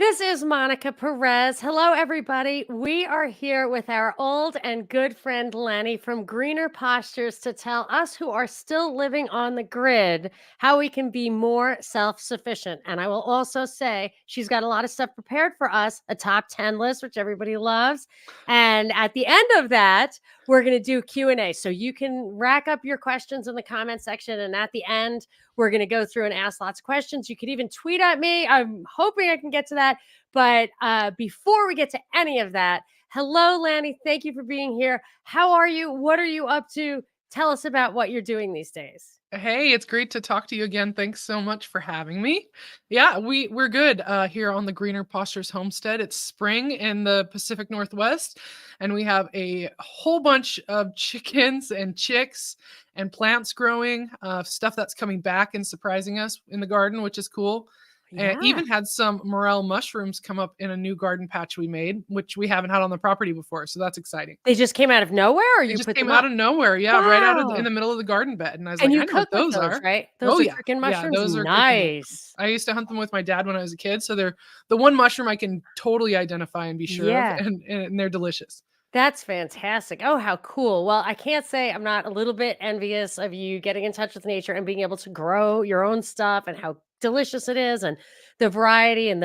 This is Monica Perez. Hello, everybody. We are here with our old and good friend Lenny from Greener Postures to tell us who are still living on the grid how we can be more self sufficient. And I will also say she's got a lot of stuff prepared for us, a top 10 list, which everybody loves. And at the end of that, we're going to do Q&A. So you can rack up your questions in the comment section. And at the end, we're going to go through and ask lots of questions. You could even tweet at me. I'm hoping I can get to that. But before we get to any of that, hello, Lanny. Thank you for being here. How are you? What are you up to? Tell us about what you're doing these days. Hey, it's great to talk to you again. Thanks so much for having me. Yeah, we're good here on the Greener Postures Homestead. It's spring in the Pacific Northwest, and we have a whole bunch of chickens and chicks and plants growing, stuff that's coming back and surprising us in the garden, which is cool. And Yeah. even had some morel mushrooms come up in a new garden patch we made, which we haven't had on the property before. So that's exciting. They just came out of nowhere or They you just put came them out up? of nowhere, yeah, right out of in Wow. the middle of the garden bed, and I was And like, you "I know what cook with those those, are." right? Those Oh, are yeah. freaking Yeah, mushrooms? those are freaking Nice. I used to hunt them with my dad when I was a kid, so they're the one mushroom I can totally identify and be sure of, Yeah. and they're delicious. That's fantastic. Oh, how cool. Well, I can't say I'm not a little bit envious of you getting in touch with nature and being able to grow your own stuff and how delicious it is and the variety and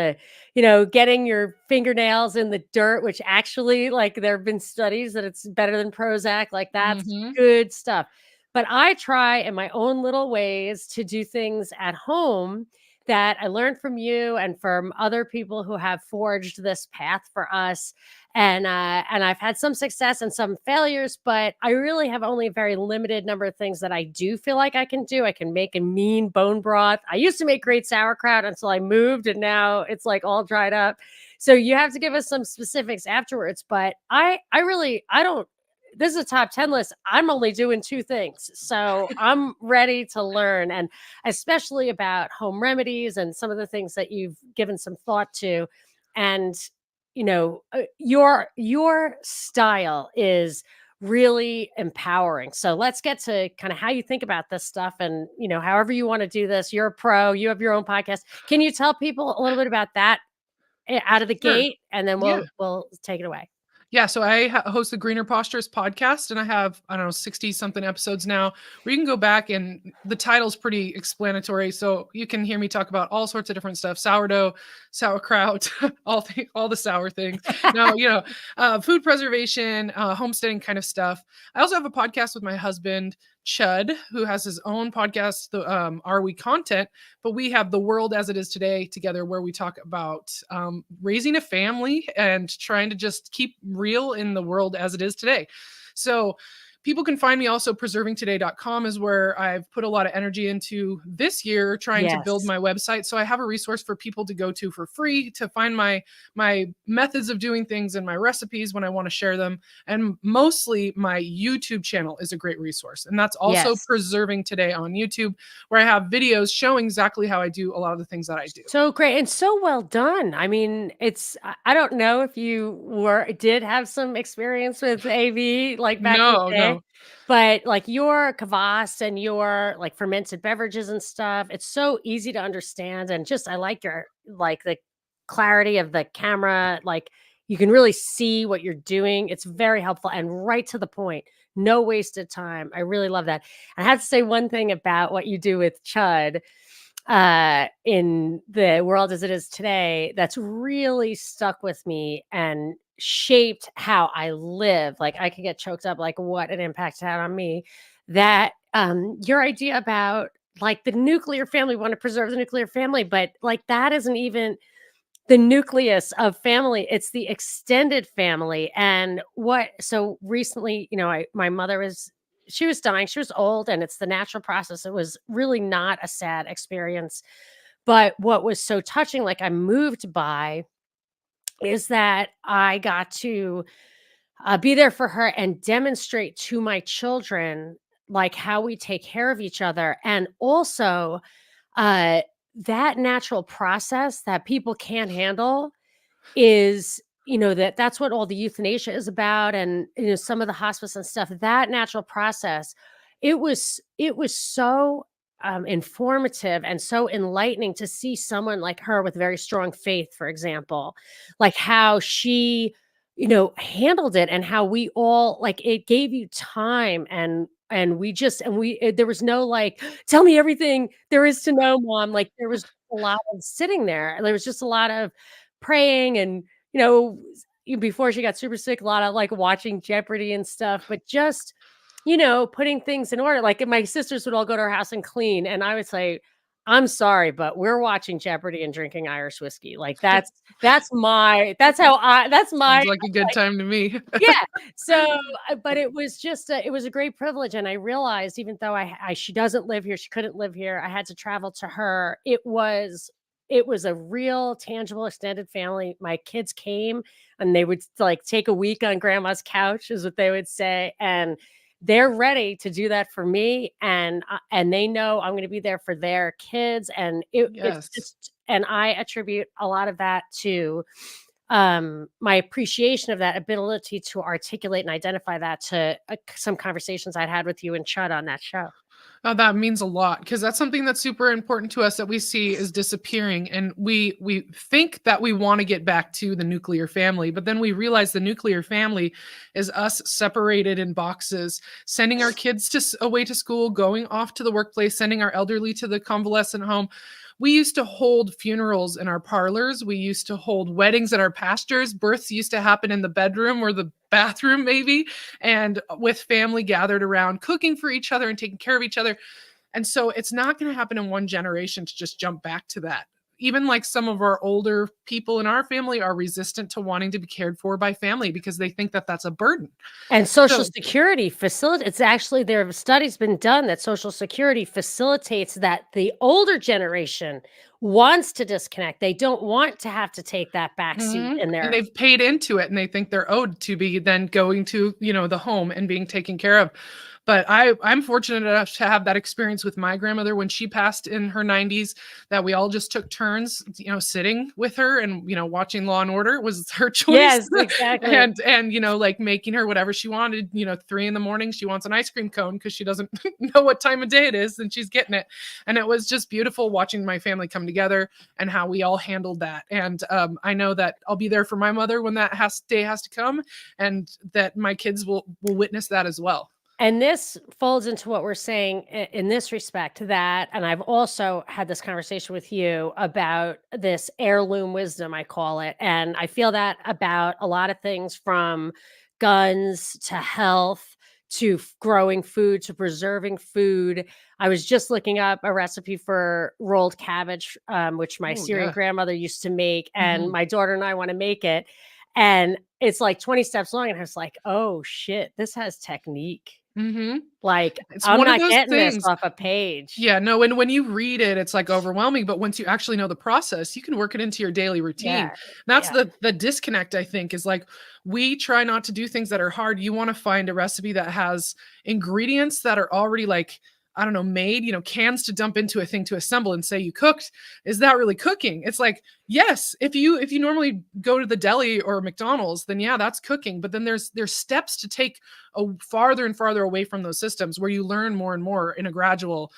getting your fingernails in the dirt, which actually, like, there have been studies that it's better than Prozac. Like, that's Mhm. good stuff. But I try in my own little ways to do things at home that I learned from you and from other people who have forged this path for us and I've had some success and some failures, but I really have only a very limited number of things that I do feel like I can do. I can make a mean bone broth. I used to make great sauerkraut until I moved, and now it's like all dried up. So you have to give us some specifics afterwards. But I don't. This is a top 10 list. I'm only doing two things. So I'm ready to learn, and especially about home remedies and some of the things that you've given some thought to. And your style is really empowering. So let's get to kind of how you think about this stuff and, however you want to do this. You're a pro, you have your own podcast. Can you tell people a little bit about that out of the Sure. gate and then Yeah. we'll take it away. Yeah, so I host the Greener Postures podcast, and I have, I don't know, 60 something episodes now where you can go back, and the title's pretty explanatory. So you can hear me talk about all sorts of different stuff: sourdough, sauerkraut, all the sour things. Now, food preservation, homesteading kind of stuff. I also have a podcast with my husband, Chud, who has his own podcast, the Are We Content, but we have The World as It Is Today together, where we talk about raising a family and trying to just keep real in the world as it is today. So people can find me also. Preservingtoday.com is where I've put a lot of energy into this year trying to build Yes. my website. So I have a resource for people to go to for free to find my methods of doing things and my recipes when I want to share them. And mostly my YouTube channel is a great resource. And that's also Yes. Preserving Today on YouTube, where I have videos showing exactly how I do a lot of the things that I do. So great and so well done. I mean, I don't know if you did have some experience with AV like back in No, the day, no. but like your kvass and your like fermented beverages and stuff, it's so easy to understand and just I like your like the clarity of the camera, like you can really see what you're doing. It's very helpful and right to the point. No wasted time. I really love that. I have to say one thing about what you do with Chud in the world as it is today that's really stuck with me and shaped how I live. Like I could get choked up, like what an impact it had on me. That your idea about like the nuclear family, want to preserve the nuclear family, but like that isn't even the nucleus of family. It's the extended family. And so recently, my mother she was dying. She was old and it's the natural process. It was really not a sad experience. But what was so touching, like I'm moved by, is that I got to be there for her and demonstrate to my children like how we take care of each other. And also, uh, that natural process that people can't handle is, that's what all the euthanasia is about and, some of the hospice and stuff, that natural process, it was so informative and so enlightening to see someone like her with very strong faith, for example, like how she, handled it, and how we all, like, it gave you time, and we just and we there was no like, tell me everything there is to know, mom. Like, there was a lot of sitting there. There was just a lot of praying, and before she got super sick, a lot of like watching Jeopardy and stuff, but just putting things in order. Like, my sisters would all go to her house and clean, and I would say, "I'm sorry, but we're watching Jeopardy and drinking Irish whiskey." Like, that's my Sounds like a good time to me. yeah. So, but it was a great privilege, and I realized, even though she doesn't live here, she couldn't live here, I had to travel to her. It was a real tangible extended family. My kids came, and they would like take a week on grandma's couch, is what they would say, and they're ready to do that for me, and they know I'm going to be there for their kids, and it's Yes. just, and I attribute a lot of that to my appreciation of that ability to articulate and identify that to some conversations I'd had with you and Chud on that show. Oh, that means a lot because that's something that's super important to us that we see is disappearing, and we think that we want to get back to the nuclear family, but then we realize the nuclear family is us separated in boxes, sending our kids away to school, going off to the workplace, sending our elderly to the convalescent home. We used to hold funerals in our parlors. We used to hold weddings in our pastures. Births used to happen in the bedroom or the bathroom, maybe, and with family gathered around, cooking for each other and taking care of each other. And so it's not going to happen in one generation to just jump back to that. Even like some of our older people in our family are resistant to wanting to be cared for by family because they think that that's a burden. And Social So, Security it's actually, there have studies been done that Social Security facilitates that the older generation wants to disconnect. They don't want to have to take that back seat mhm, in and their. they've paid into it and they think they're owed to be then going to, the home and being taken care of. But I'm fortunate enough to have that experience with my grandmother when she passed in her 90s, that we all just took turns, sitting with her and, watching Law and Order was her choice. Yes, exactly. And like making her whatever she wanted, 3 in the morning, she wants an ice cream cone because she doesn't know what time of day it is and she's getting it. And it was just beautiful watching my family come together and how we all handled that. And I know that I'll be there for my mother when that day has to come, and that my kids will witness that as well. And this folds into what we're saying in this respect, that, and I've also had this conversation with you about this heirloom wisdom, I call it. And I feel that about a lot of things, from guns to health to growing food to preserving food. I was just looking up a recipe for rolled cabbage, which my Oh Syrian yeah. grandmother used to make. And Hmm. my daughter and I want to make it. And it's like 20 steps long. And I was like, oh shit, this has technique. Hmm. Like, It's I'm one of not those getting this things. off a page. Yeah, no, when you read it, it's, like, overwhelming, but once you actually know the process, you can work it into your daily routine. Yeah, That's yeah. the disconnect, I think, is, like, we try not to do things that are hard. You wanna find a recipe that has ingredients that are already, like, I don't know, made, cans to dump into a thing to assemble and say you cooked. Is that really cooking? It's like, yes, if you normally go to the deli or McDonald's, then yeah, that's cooking, but then there's steps to take farther and farther away from those systems where you learn more and more in a gradual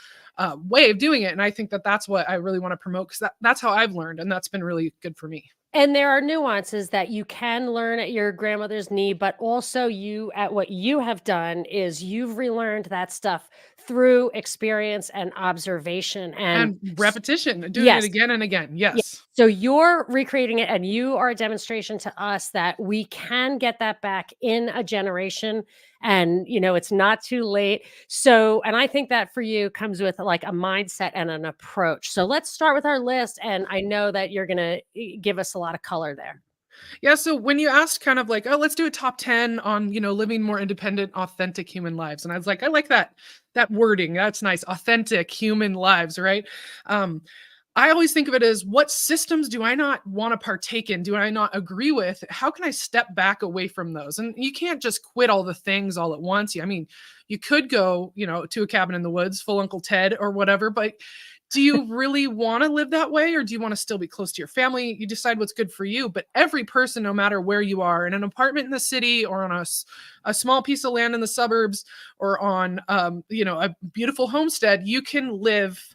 way of doing it. And I think that that's what I really want to promote because that's how I've learned. And that's been really good for me. And there are nuances that you can learn at your grandmother's knee, but also what you have done is you've relearned that stuff through experience and observation. And And repetition, doing it yes, again and again. yeah. Yes. So you're recreating it, and you are a demonstration to us that we can get that back in a generation, and it's not too late. So, and I think that for you comes with like a mindset and an approach. So let's start with our list, and I know that you're going to give us a lot of color there. Yeah. So when you asked kind of like, oh, let's do a top 10 on, living more independent, authentic human lives. And I was like, I like that wording. That's nice. Authentic human lives, right? Um, I always think of it as what systems do I not want to partake in? Do I not agree with? How can I step back away from those? And you can't just quit all the things all at once. I mean, you could go, to a cabin in the woods, full Uncle Ted or whatever, but do you really want to live that way, or do you want to still be close to your family? You decide what's good for you. But every person, no matter where you are, in an apartment in the city or on a small piece of land in the suburbs or on a beautiful homestead, you can live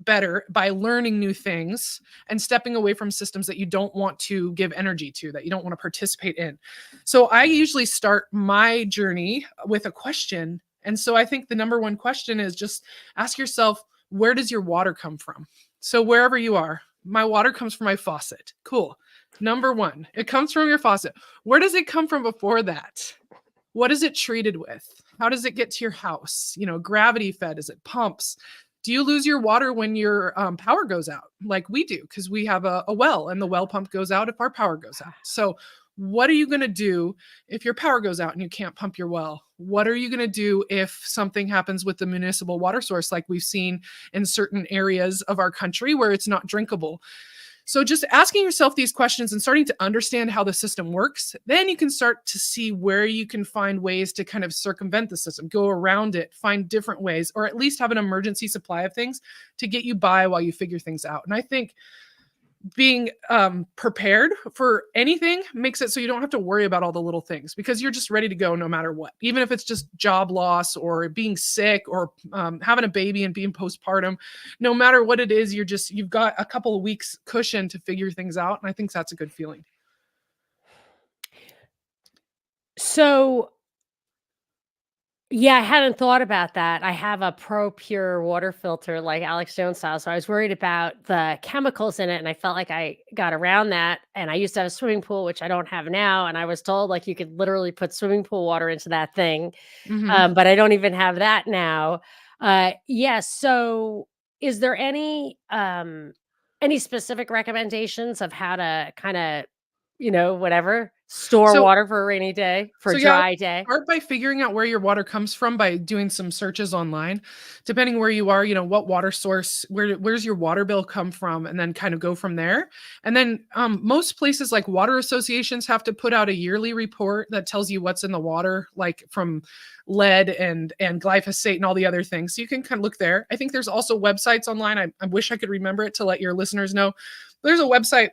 better by learning new things and stepping away from systems that you don't want to give energy to, that you don't want to participate in. So I usually start my journey with a question. And so I think the number one question is just ask yourself, where does your water come from? So wherever you are, my water comes from my faucet. Cool. Number one, it comes from your faucet. Where does it come from before that? What is it treated with? How does it get to your house? Gravity fed? Is it pumps? Do you lose your water when your power goes out, like we do? Because we have a well, and the well pump goes out if our power goes out. So what are you going to do if your power goes out and you can't pump your well? What are you going to do if something happens with the municipal water source, like we've seen in certain areas of our country where it's not drinkable? So just asking yourself these questions and starting to understand how the system works, then you can start to see where you can find ways to kind of circumvent the system, go around it, find different ways, or at least have an emergency supply of things to get you by while you figure things out. And I think being prepared for anything makes it so you don't have to worry about all the little things, because you're just ready to go no matter what, even if it's just job loss or being sick or having a baby and being postpartum. No matter what it is, you've got a couple of weeks cushion to figure things out, and I think that's a good feeling. So yeah, I hadn't thought about that. I have a Pro Pure water filter like Alex Jones style, so I was worried about the chemicals in it, and I felt like I got around that. And I used to have a swimming pool, which I don't have now, and I was told like you could literally put swimming pool water into that thing, but I don't even have that now. Yeah, so is there any specific recommendations of how to kind of whatever, store So water for a rainy day, for a yeah, dry day? start by figuring out where your water comes from by doing some searches online. Depending where you are, what water source, where's your water bill come from, and then kind of go from there. And then most places like water associations have to put out a yearly report that tells you what's in the water, like from lead and glyphosate and all the other things. So you can kind of look there. I think there's also websites online. I wish I could remember it to let your listeners know. There's a website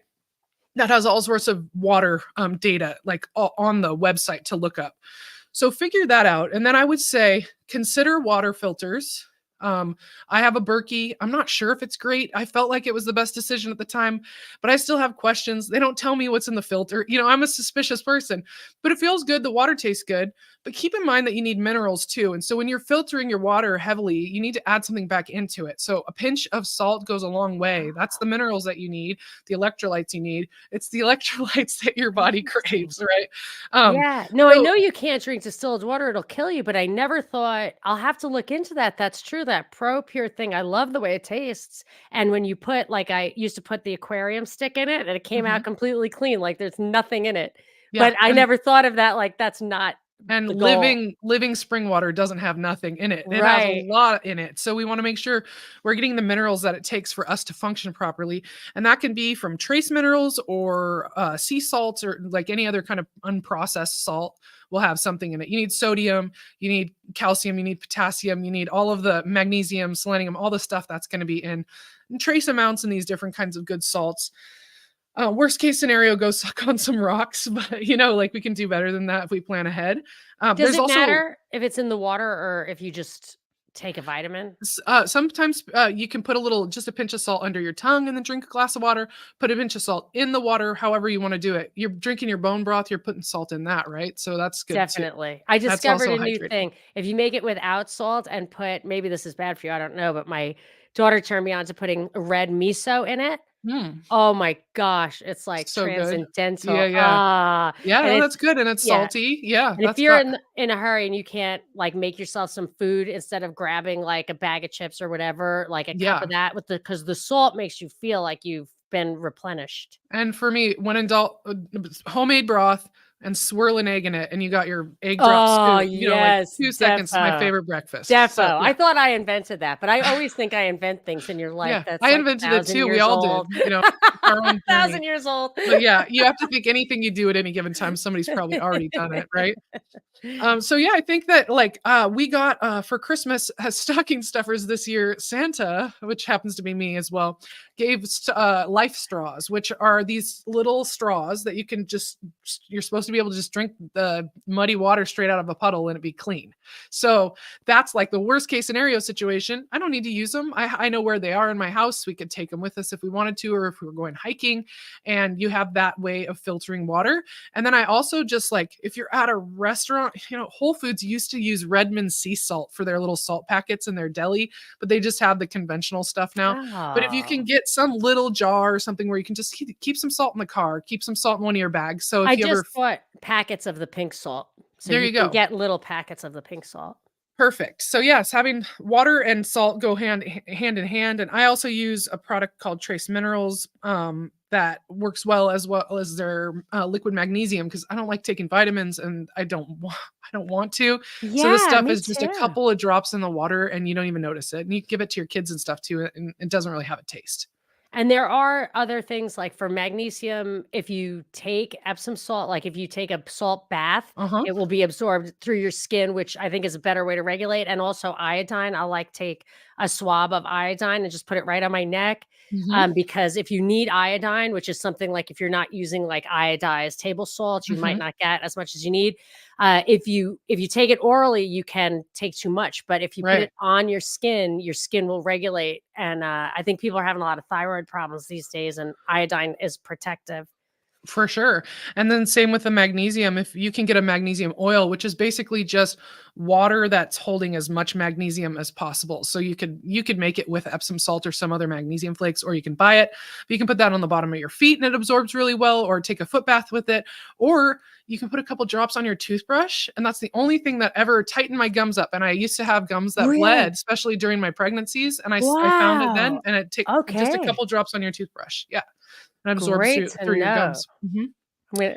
that has all sorts of water data like on the website to look up. So figure that out. And then I would say consider water filters. I have a Berkey. I'm not sure if it's great. I felt like it was the best decision at the time, but I still have questions. They don't tell me what's in the filter. I'm a suspicious person, but it feels good. The water tastes good. But keep in mind that you need minerals too. And so when you're filtering your water heavily, you need to add something back into it. So a pinch of salt goes a long way. That's the minerals that you need, the electrolytes you need. It's the electrolytes that your body craves, right? Yeah. No, I So know you can't drink distilled water, it'll kill you, but I never thought I'll have to look into that. That's true, that Pro Pure thing. I love the way it tastes. And when you put like I used to put the aquarium stick in it and it came mhm, out completely clean, like there's nothing in it. yeah. But I never thought of that, like that's not And the goal. living spring water doesn't have nothing in it. It has a Right. lot in it. So we want to make sure we're getting the minerals that it takes for us to function properly. And that can be from trace minerals or sea salts or like any other kind of unprocessed salt will have something in it. You need sodium, you need calcium, you need potassium, you need all of the magnesium, selenium, all the stuff that's going to be in trace amounts in these different kinds of good salts. Worst case scenario, go suck on some rocks, but like we can do better than that if we plan ahead. Does There's it also matter if it's in the water or if you just take a vitamin? sometimes you can put just a pinch of salt under your tongue and then drink a glass of water. Put a pinch of salt in the water, however you want to do it. You're drinking your bone broth, you're putting salt in that, right? So that's good too. Definitely. I That's discovered also a new hydrating. thing. If you make it without salt and maybe this is bad for you, I don't know, but my daughter turned me on to putting red miso in it. Mm, Oh my gosh, it's like so good. Yeah, transcendental. yeah. Yeah, And no, it's that's good. And it's yeah. salty. Yeah, And if that's you're got in a hurry and you can't like make yourself some food instead of grabbing like a bag of chips or whatever, like a cup yeah. of that because the salt makes you feel like you've been replenished. And for me, when in doubt, homemade broth, and swirl an egg in it, and you got your egg drop Oh, stew. Like yes, 2 seconds, my defo. favorite breakfast. So Defo. yeah. I thought I invented that, but I always think I invent things and you're like, Yeah, that's I like invented it 1,000 too. We years all did, old. our own journey. 1,000 years old. But yeah, you have to think anything you do at any given time, somebody's probably already done it, right? So yeah, I think that we got for Christmas as stocking stuffers this year, Santa, which happens to be me as well, gave life straws, which are these little straws that you're supposed to be able to just drink the muddy water straight out of a puddle and it be clean. So that's like the worst case scenario situation. I don't need to use them. I know where they are in my house. We could take them with us if we wanted to, or if we were going hiking, and you have that way of filtering water. And then I also just if you're at a restaurant, Whole Foods used to use Redmond sea salt for their little salt packets in their deli, but they just have the conventional stuff now. But if you can Oh. get some little jar or something where you can just keep some salt in the car, keep some salt in one of your bags. So I if you ever, just bought packets of the pink salt. So there you you can go. get little packets of the pink salt. Perfect. So yes, having water and salt go hand in hand. And I also use a product called Trace Minerals that works well as their liquid magnesium, because I don't like taking vitamins and I don't want to. So this Yeah, stuff me is just a too. couple of drops in the water and you don't even notice it. And you can give it to your kids and stuff too, and it doesn't really have a taste. And there are other things like for magnesium, if you take Epsom salt, like if you take a salt bath, Uh-huh. it will be absorbed through your skin, which I think is a better way to regulate. And also iodine, I'll take a swab of iodine and just put it right on my neck. Hmm. Because if you need iodine, which is something like if you're not using like iodized table salt, you might Hmm. not get as much as you need. If you take it orally, you can take too much, but if you put Right. it on your skin will regulate. And I think people are having a lot of thyroid problems these days, and iodine is protective. For sure. And then same with the magnesium. If you can get a magnesium oil, which is basically just water that's holding as much magnesium as possible. So you could make it with Epsom salt or some other magnesium flakes, or you can buy it. But you can put that on the bottom of your feet and it absorbs really well, or take a foot bath with it, or you can put a couple drops on your toothbrush. And that's the only thing that ever tightened my gums up. And I used to have gums that Really? bled, especially during my pregnancies. And I found it then, Wow. and it take just a Okay. couple drops on your toothbrush. Yeah. And absorbs Great through to through your know. gums. Mhm.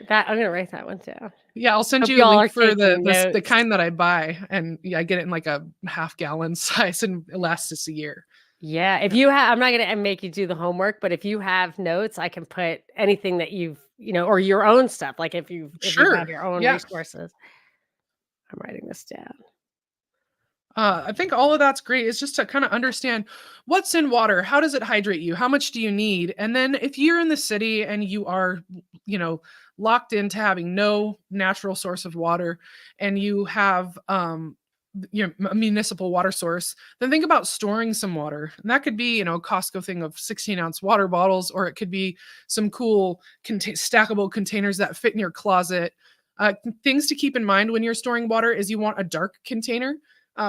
I'm gonna write that one down. Yeah, I'll send Hope you a y'all link are for the taking the notes. kind that I buy, and yeah, I get it in like a half gallon size, and it lasts us a year. Yeah, if Yeah. you have, I'm not gonna make you do the homework, but if you have notes, I can put anything that or your own stuff, like if you have Sure. your own Yeah. resources. I'm writing this down. I think all of that's great. It's just to kind of understand what's in water. How does it hydrate you? How much do you need? And then if you're in the city and you are, you know, locked into having no natural source of water, and you have a municipal water source, then think about storing some water. And that could be, a Costco thing of 16-ounce water bottles, or it could be some cool stackable containers that fit in your closet. Things to keep in mind when you're storing water is you want a dark container.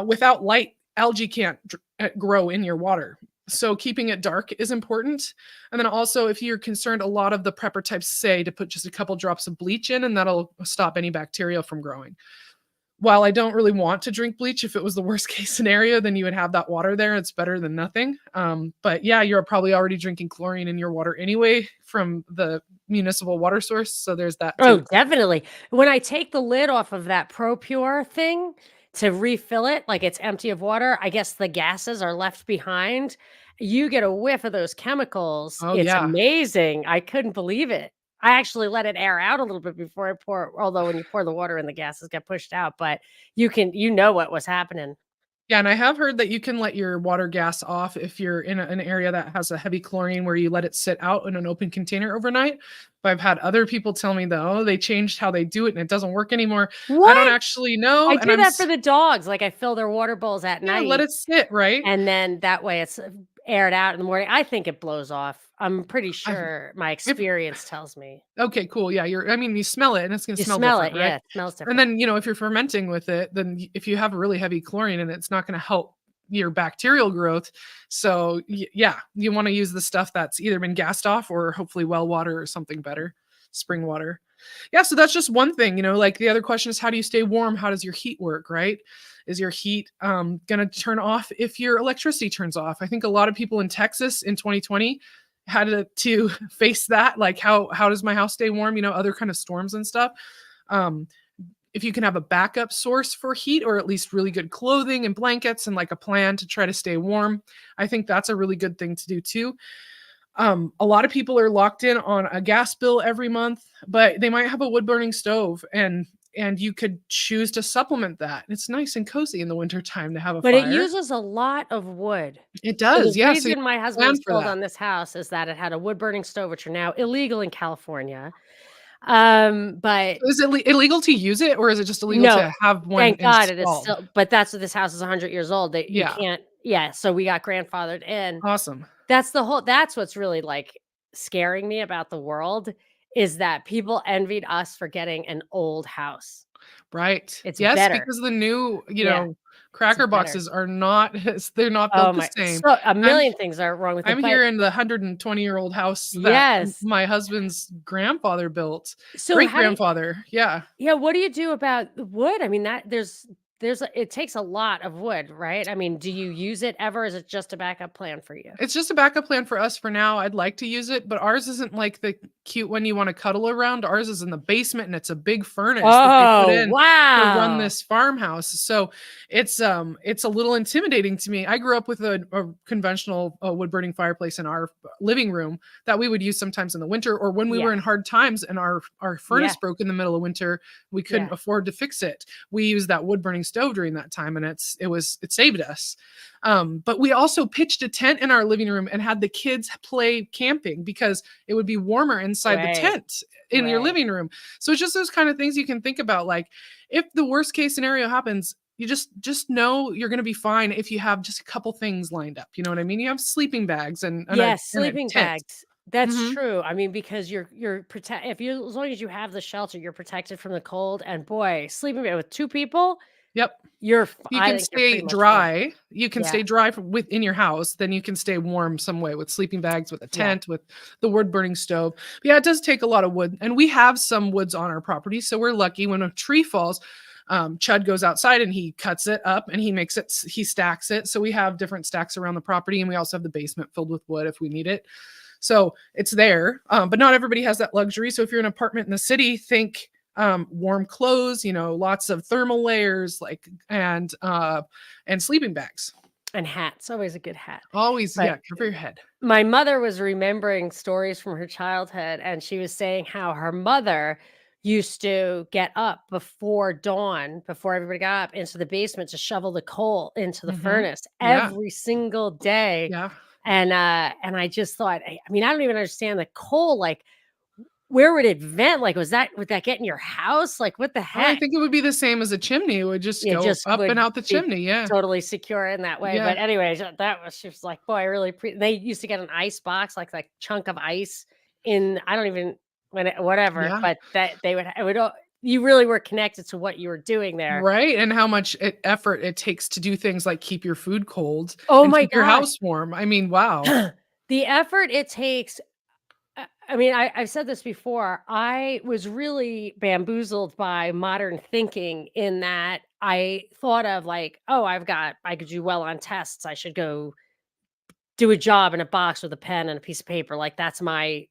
Without light, algae can't grow in your water. So keeping it dark is important. And then also, if you're concerned, a lot of the prepper types say to put just a couple drops of bleach in, and that'll stop any bacteria from growing. While I don't really want to drink bleach, if it was the worst case scenario, then you would have that water there. It's better than nothing. But yeah, you're probably already drinking chlorine in your water anyway from the municipal water source. So there's that Oh, too. definitely. When I take the lid off of that ProPure thing to refill it, like it's empty of water, I guess the gases are left behind. You get a whiff of those chemicals. Oh, It's yeah. amazing. I couldn't believe it. I actually let it air out a little bit before I pour, although when you pour the water in, the gases get pushed out, but you know what was happening. Yeah, and I have heard that you can let your water gas off if you're in an area that has a heavy chlorine where you let it sit out in an open container overnight. But I've had other people tell me though, they changed how they do it and it doesn't work anymore. I don't What? actually know, I and do that for the dogs. Like I fill their water bowls at yeah, let night. it sit, right? And then that way it's aired out in the morning. I think it blows off. I'm pretty I've sure my if experience tells me. Okay, cool. Yeah, you smell it and it's gonna You smell smell different, it, yeah, right? it smells And different. then, if you're fermenting with it, then if you have a really heavy chlorine and it's not gonna help your bacterial growth. So yeah, you want to use the stuff that's either been gassed off or hopefully well water or something better, spring water. Yeah, so that's just one thing, like the other question is how do you stay warm? How does your heat work, right? Is your heat going to turn off if your electricity turns off? I think a lot of people in Texas in 2020 had to face that, like how does my house stay warm, other kind of storms and stuff. Um, if you can have a backup source for heat, or at least really good clothing and blankets and like a plan to try to stay warm, I think that's a really good thing to do too. A lot of people are locked in on a gas bill every month, but they might have a wood burning stove, and you could choose to supplement that. It's nice and cozy in the winter time to have a But it fire. uses a lot of wood. It So the does, yeah, so you reason my husband plan was for sold that. on this house is that it had a wood burning stove, which are now illegal in California. But Is it illegal to use it, or is it just illegal no, to have one thank God it is installed? still, but that's what this house is 100 years old, that you Yeah, can't, yeah, so we got grandfathered in. awesome. That's what's really, like, scaring me about the world, is that people envied us for getting an old house. Right. It's Yes, better. because the new, Yeah, it's cracker better. boxes are not they're not Oh built the my, same. so a I'm million things are wrong with it, I'm but here in the 120-year-old house that yes. my husband's grandfather built. So how do you, Great-grandfather, yeah. yeah, what do you do about the wood? I mean, that there's a, it takes a lot of wood, right? I mean, do you use it ever? Is it just a backup plan for you? It's just a backup plan for us for now. I'd like to use it, but ours isn't like the cute one you wanna cuddle around. Ours is in the basement, and it's a big furnace that they put Oh, in to run wow. this farmhouse. So it's a little intimidating to me. I grew up with a conventional, wood-burning fireplace in our living room that we would use sometimes in the winter, or when we Yeah, were in hard times and our yeah, furnace broke in the middle of winter, we couldn't yeah. afford to fix it. We used that wood-burning stove during that time, and it saved us. But we also pitched a tent in our living room and had the kids play camping because it would be warmer inside the Right, tent in your right. living room. So it's just those kind of things you can think about. Like, if the worst case scenario happens, you just know you're going to be fine if you have just a couple things lined up. You know what I mean? You have sleeping bags Yes, and a sleeping tent. bags. That's Hmm. true. I mean, because you're protect, if you, as long as you have the shelter, you're protected from the cold, and boy, sleeping bag with 2 people, Yep. you're f You I can think you're stay pretty much fine. dry. You can Yeah, stay dry within your house. Then you can stay warm some way with sleeping bags, with a yeah, tent, with the wood burning stove. But yeah, it does take a lot of wood, and we have some woods on our property, so we're lucky. When a tree falls, Chud goes outside and he cuts it up and he stacks it. So we have different stacks around the property, and we also have the basement filled with wood if we need it. So it's there, but not everybody has that luxury. So if you're in an apartment in the city, think warm clothes, lots of thermal layers, like and sleeping bags. and hats, always a good hat. Always, But yeah, cover your head. my mother was remembering stories from her childhood, and she was saying how her mother used to get up before dawn, before everybody got up, into the basement to shovel the coal into the Mhm. furnace Yeah, every single day. yeah. And I just thought, I mean, I don't even understand the coal, like, where would it vent? Like, would that get in your house? Like, what the Oh, I heck? think it would be the same as a chimney. It would just It go just up and would out the be chimney, yeah. totally secure in that way. Yeah, But anyways, that was, she was like, boy, I really they used to get an ice box, like chunk of ice in, I don't even, whatever, yeah. but that they would, it would, you really were connected to what you were doing there. Right, and how much effort it takes to do things like keep your food cold Oh and my keep your gosh. house warm. I mean, wow. The effort it takes. I mean, I've said this before. I was really bamboozled by modern thinking, in that I thought of, like, oh, I could do well on tests. I should go do a job in a box with a pen and a piece of paper. Like, that's my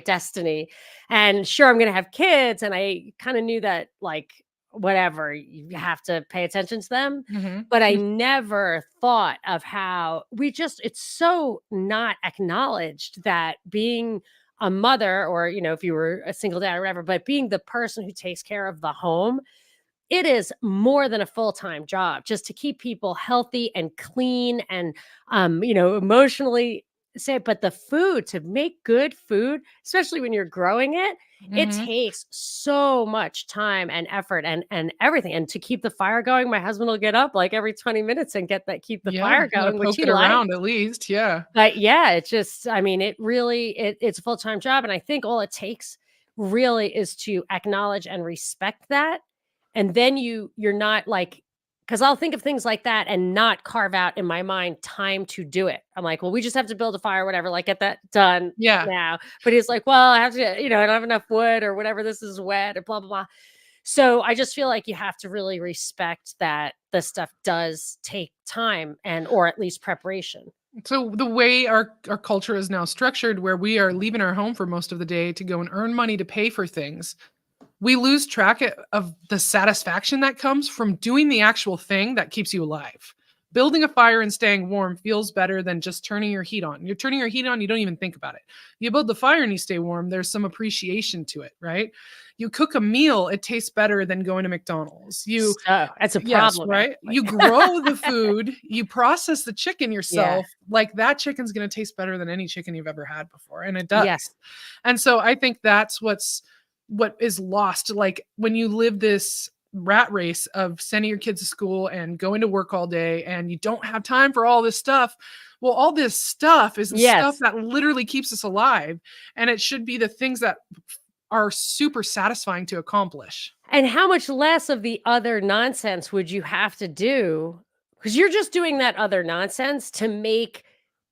destiny. And sure, I'm gonna have kids. And I kind of knew that, like, whatever, you have to pay attention to them. Mhm. But I never thought of how it's so not acknowledged that being a mother, or, if you were a single dad or whatever, but being the person who takes care of the home, it is more than a full-time job just to keep people healthy and clean and, emotionally safe. But the food, to make good food, especially when you're growing it, it Mhm. takes so much time and effort and everything. And to keep the fire going, my husband will get up like every 20 minutes and keep the Yeah, fire you gotta going, which poke he it likes. around at least, yeah. But yeah, it's just, I mean, it really, it's a full-time job. And I think all it takes really is to acknowledge and respect that. And then you're not like, because I'll think of things like that and not carve out in my mind time to do it. I'm like, well, we just have to build a fire, whatever, like, get that done Yeah. now. But he's like, well, I have to, I don't have enough wood or whatever. This is wet or blah, blah, blah. So I just feel like you have to really respect that this stuff does take time, and, or at least preparation. So the way our culture is now structured, where we are leaving our home for most of the day to go and earn money to pay for things, we lose track of the satisfaction that comes from doing the actual thing that keeps you alive. Building a fire and staying warm feels better than just turning your heat on. You're turning your heat on, you don't even think about it. You build the fire and you stay warm, there's some appreciation to it, right? You cook a meal, it tastes better than going to McDonald's. So that's a Yes, problem, right? actually. You grow the food, you process the chicken Yeah. yourself, like that chicken's gonna taste better than any chicken you've ever had before, and it does. Yes. And so I think that's what is lost, like, when you live this rat race of sending your kids to school and going to work all day, and you don't have time for all this stuff. Well, all this stuff is the stuff Yes. that literally keeps us alive, and it should be the things that are super satisfying to accomplish. And how much less of the other nonsense would you have to do? Because you're just doing that other nonsense to make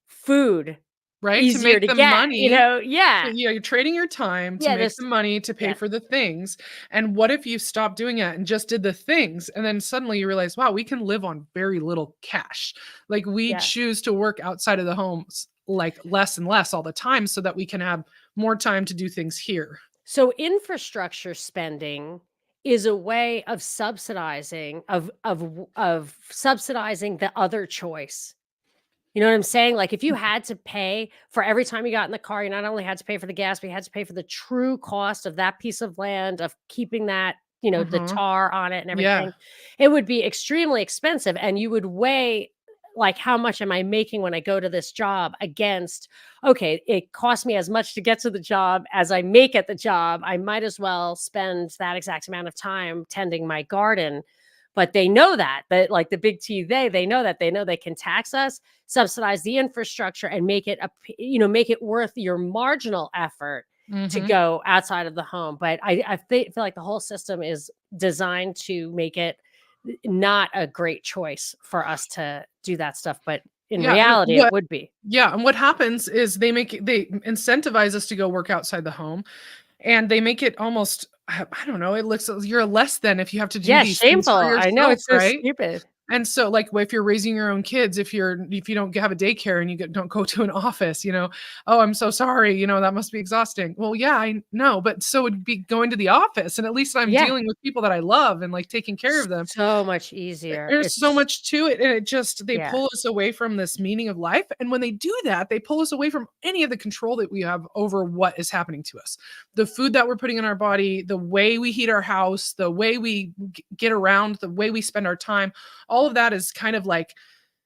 food Right? To easier make to the get, money. Yeah. Yeah, you're trading your time to Yeah, make there's the money to pay yeah. for the things. And what if you stopped doing that and just did the things? And then suddenly you realize, wow, we can live on very little cash. Like we Yeah. choose to work outside of the homes like less and less all the time so that we can have more time to do things here. So infrastructure spending is a way of subsidizing of subsidizing the other choice. You know what I'm saying? Like, if you had to pay for every time you got in the car, you not only had to pay for the gas, but you had to pay for the true cost of that piece of land, of keeping that, the Uh-huh. tar on it and Yeah. everything. It would be extremely expensive, and you would weigh, like, how much am I making when I go to this job against, okay, it costs me as much to get to the job as I make at the job. I might as well spend that exact amount of time tending my garden. But they know that like the big T, they know that, they know they can tax us, subsidize the infrastructure, and make it make it worth your marginal effort to Mhm. go outside of the home. But feel like the whole system is designed to make it not a great choice for us to do that stuff, but in Yeah, and reality, it would be. what happens is they incentivize us to go work outside the home. And they make it almost, I don't know, it looks you're a less than if you have to do Yeah, these things shameful. for I know, yourself, it's so right? stupid. And so, like, if you're raising your own kids, if you don't have a daycare and don't go to an office, "Oh, I'm so sorry, that must be exhausting." Well, yeah, I know, but so would be going to the office, and at least I'm Yeah, dealing with people that I love and, like, taking care of them. so much easier. There's so It's much to it, and they yeah. pull us away from this meaning of life, and when they do that, they pull us away from any of the control that we have over what is happening to us. The food that we're putting in our body, the way we heat our house, the way we get around, the way we spend our time, all of that is kind of, like,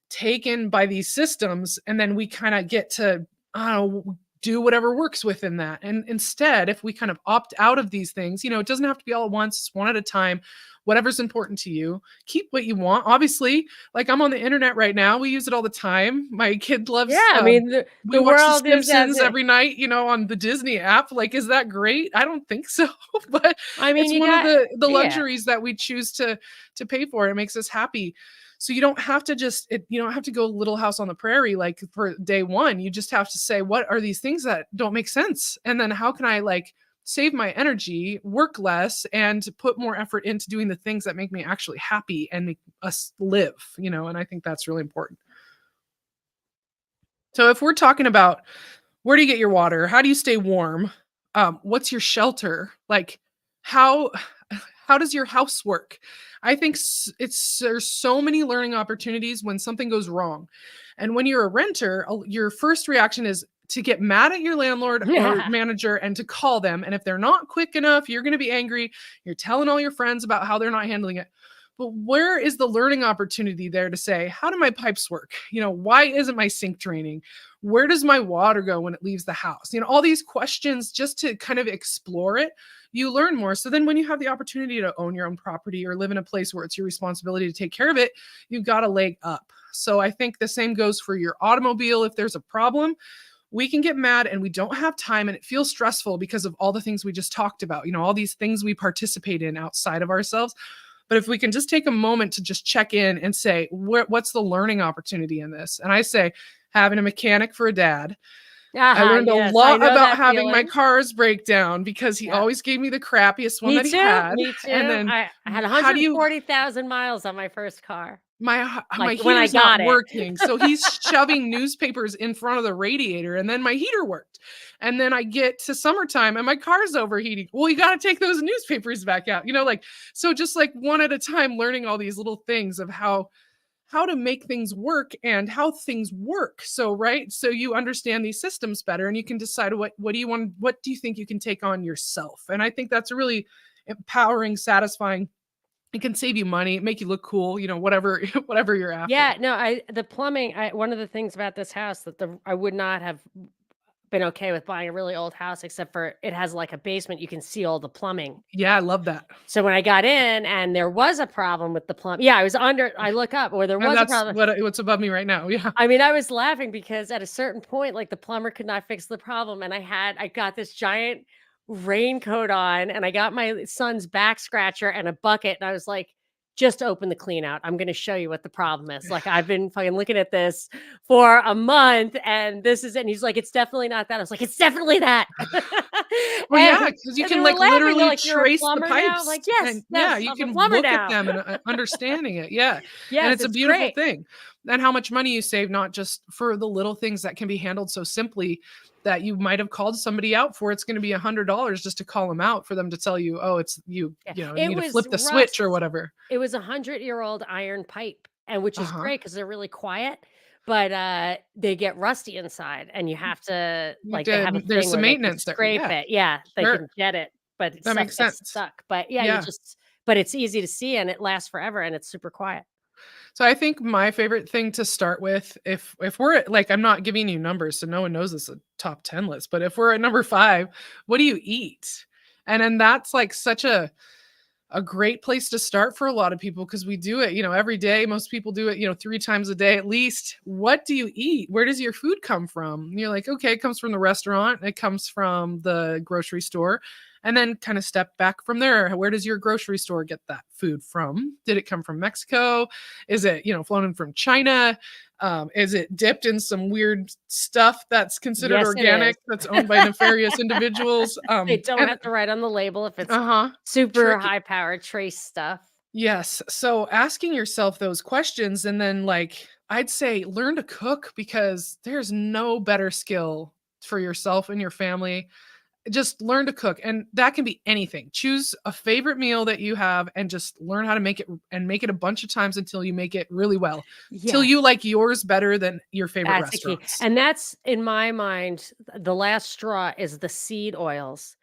taken by these systems, and then we kinda get to, I don't know, do whatever works within that, and instead, if we kind of opt out of these things, it doesn't have to be all at once, it's one at a time, whatever's important to you, keep what you want. Obviously, like, I'm on the internet right now, we use it all the time. My kid Yeah, loves, I mean, we the watch The world is as Simpsons it every night, on the Disney app, like, is that great? I don't think so, but I mean, it's you one of got the yeah. luxuries that we choose to pay for, it makes us happy. So you don't have to you don't have to go Little House on the Prairie like for day one. You just have to say, what are these things that don't make sense? And then how can I like save my energy, work less, and put more effort into doing the things that make me actually happy and make us live, and I think that's really important. So if we're talking about where do you get your water? How do you stay warm? What's your shelter? Like how how does your house work? I think there's so many learning opportunities when something goes wrong. And when you're a renter, your first reaction is to get mad at your landlord or Yeah. manager and to call them. And if they're not quick enough, you're going to be angry. You're telling all your friends about how they're not handling it. But where is the learning opportunity there to say, how do my pipes work? Why isn't my sink draining? Where does my water go when it leaves the house? All these questions just to kind of explore it, you learn more. So then when you have the opportunity to own your own property or live in a place where it's your responsibility to take care of it, you've got a leg up. So I think the same goes for your automobile. If there's a problem, we can get mad and we don't have time and it feels stressful because of all the things we just talked about, all these things we participate in outside of ourselves. But if we can just take a moment to just check in and say, what's the learning opportunity in this? And I say, having a mechanic for a dad. I Aha, learned a yes, I lot know about that having my feeling. cars break down because he Yeah. always gave me the crappiest one Me that he too, had. me And too. then I had how do you 140,000 miles on my first car. my Like when I heater's not got it. working. So he's shoving newspapers in front of the radiator, and then my heater worked. And then I get to summertime and my car's overheating. Well, you got to take those newspapers back out. Like, so just like one at a time, learning all these little things of how to make things work and how things work. So, right. So you understand these systems better, and you can decide what do you want, what do you think you can take on yourself? And I think that's really empowering, satisfying. It can save you money, make you look cool, whatever, whatever you're after. Yeah, no, the plumbing, one of the things about this house that I would not have been okay with buying a really old house, except for it has like a basement, you can see all the plumbing. Yeah, I love that. So when I got in and there was a problem with the plumb yeah, I look up where there And was a that's problem. what's above me right now. Yeah. I mean, I was laughing because at a certain point, like the plumber could not fix the problem. And I got this giant raincoat on and I got my son's back scratcher and a bucket. And I was like, just open the clean out. I'm going to show you what the problem is. Like, I've been fucking looking at this for a month and this is it. And he's like, it's definitely not that. I was like, it's definitely that. Well, and, yeah, because you and they can were like laughing. They're literally like, you're a trace the plumber now? I'm pipes, like, yes, and yeah, yes, you I'm a can plumber look at now. them and understanding it. Yeah. And Yes, it's a it's beautiful great. thing. And how much money you save, not just for the little things that can be handled so simply that you might have called somebody out for. It's going to be $100 just to call them out for them to tell you, oh, it's you, Yeah. need It to was flip the switch or rust. whatever. It was 100-year-old iron pipe, and which is Uh-huh. great because 'cause they're really quiet, but, they get rusty inside, and you have to You like, they have a there's thing some where they can maintenance there. scrape Yeah, it. Yeah, they sure. can jet it, but That stuff makes gets sense. stuck. But, yeah, Yeah. but it's easy to see, and it lasts forever, and it's super quiet. So I think my favorite thing to start with, if we're at, like, I'm not giving you numbers, so no one knows this is a top 10 list, but if we're at number 5, what do you eat? And then that's like such a great place to start for a lot of people because we do it, every day. Most people do it, 3 times a day at least. What do you eat? Where does your food come from? And you're like, okay, it comes from the restaurant, it comes from the grocery store. And then kind of step back from there. Where does your grocery store get that food from? Did it come from Mexico? Is it, flown in from China? Is it dipped in some weird stuff that's considered Yes, it is. organic, that's owned by nefarious individuals? They don't And have to write on the label if it's uh-huh. super Tricky. high-powered trace stuff. Yes. So asking yourself those questions, and then, like, I'd say learn to cook because there's no better skill for yourself and your family. Just learn to cook, and that can be anything. Choose a favorite meal that you have and just learn how to make it, and make it a bunch of times until you make it really well, till Yes. you like yours better than your favorite That's the key, restaurants. and that's in my mind, the last straw is the seed oils,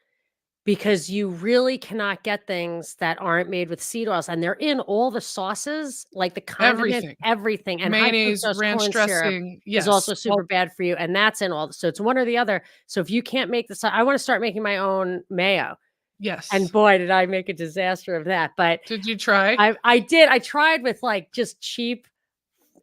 because you really cannot get things that aren't made with seed oils, and they're in all the sauces, like the condiments, Everything. everything, and high Mayonnaise, fructose ranch corn syrup dressing. is Yes. also super bad for you, and that's in all so it's one or the other, so if you can't make this I wanna start making my own mayo, and Yes. boy, did I make a disaster of that, but Did you try? I did, I tried with, like, just cheap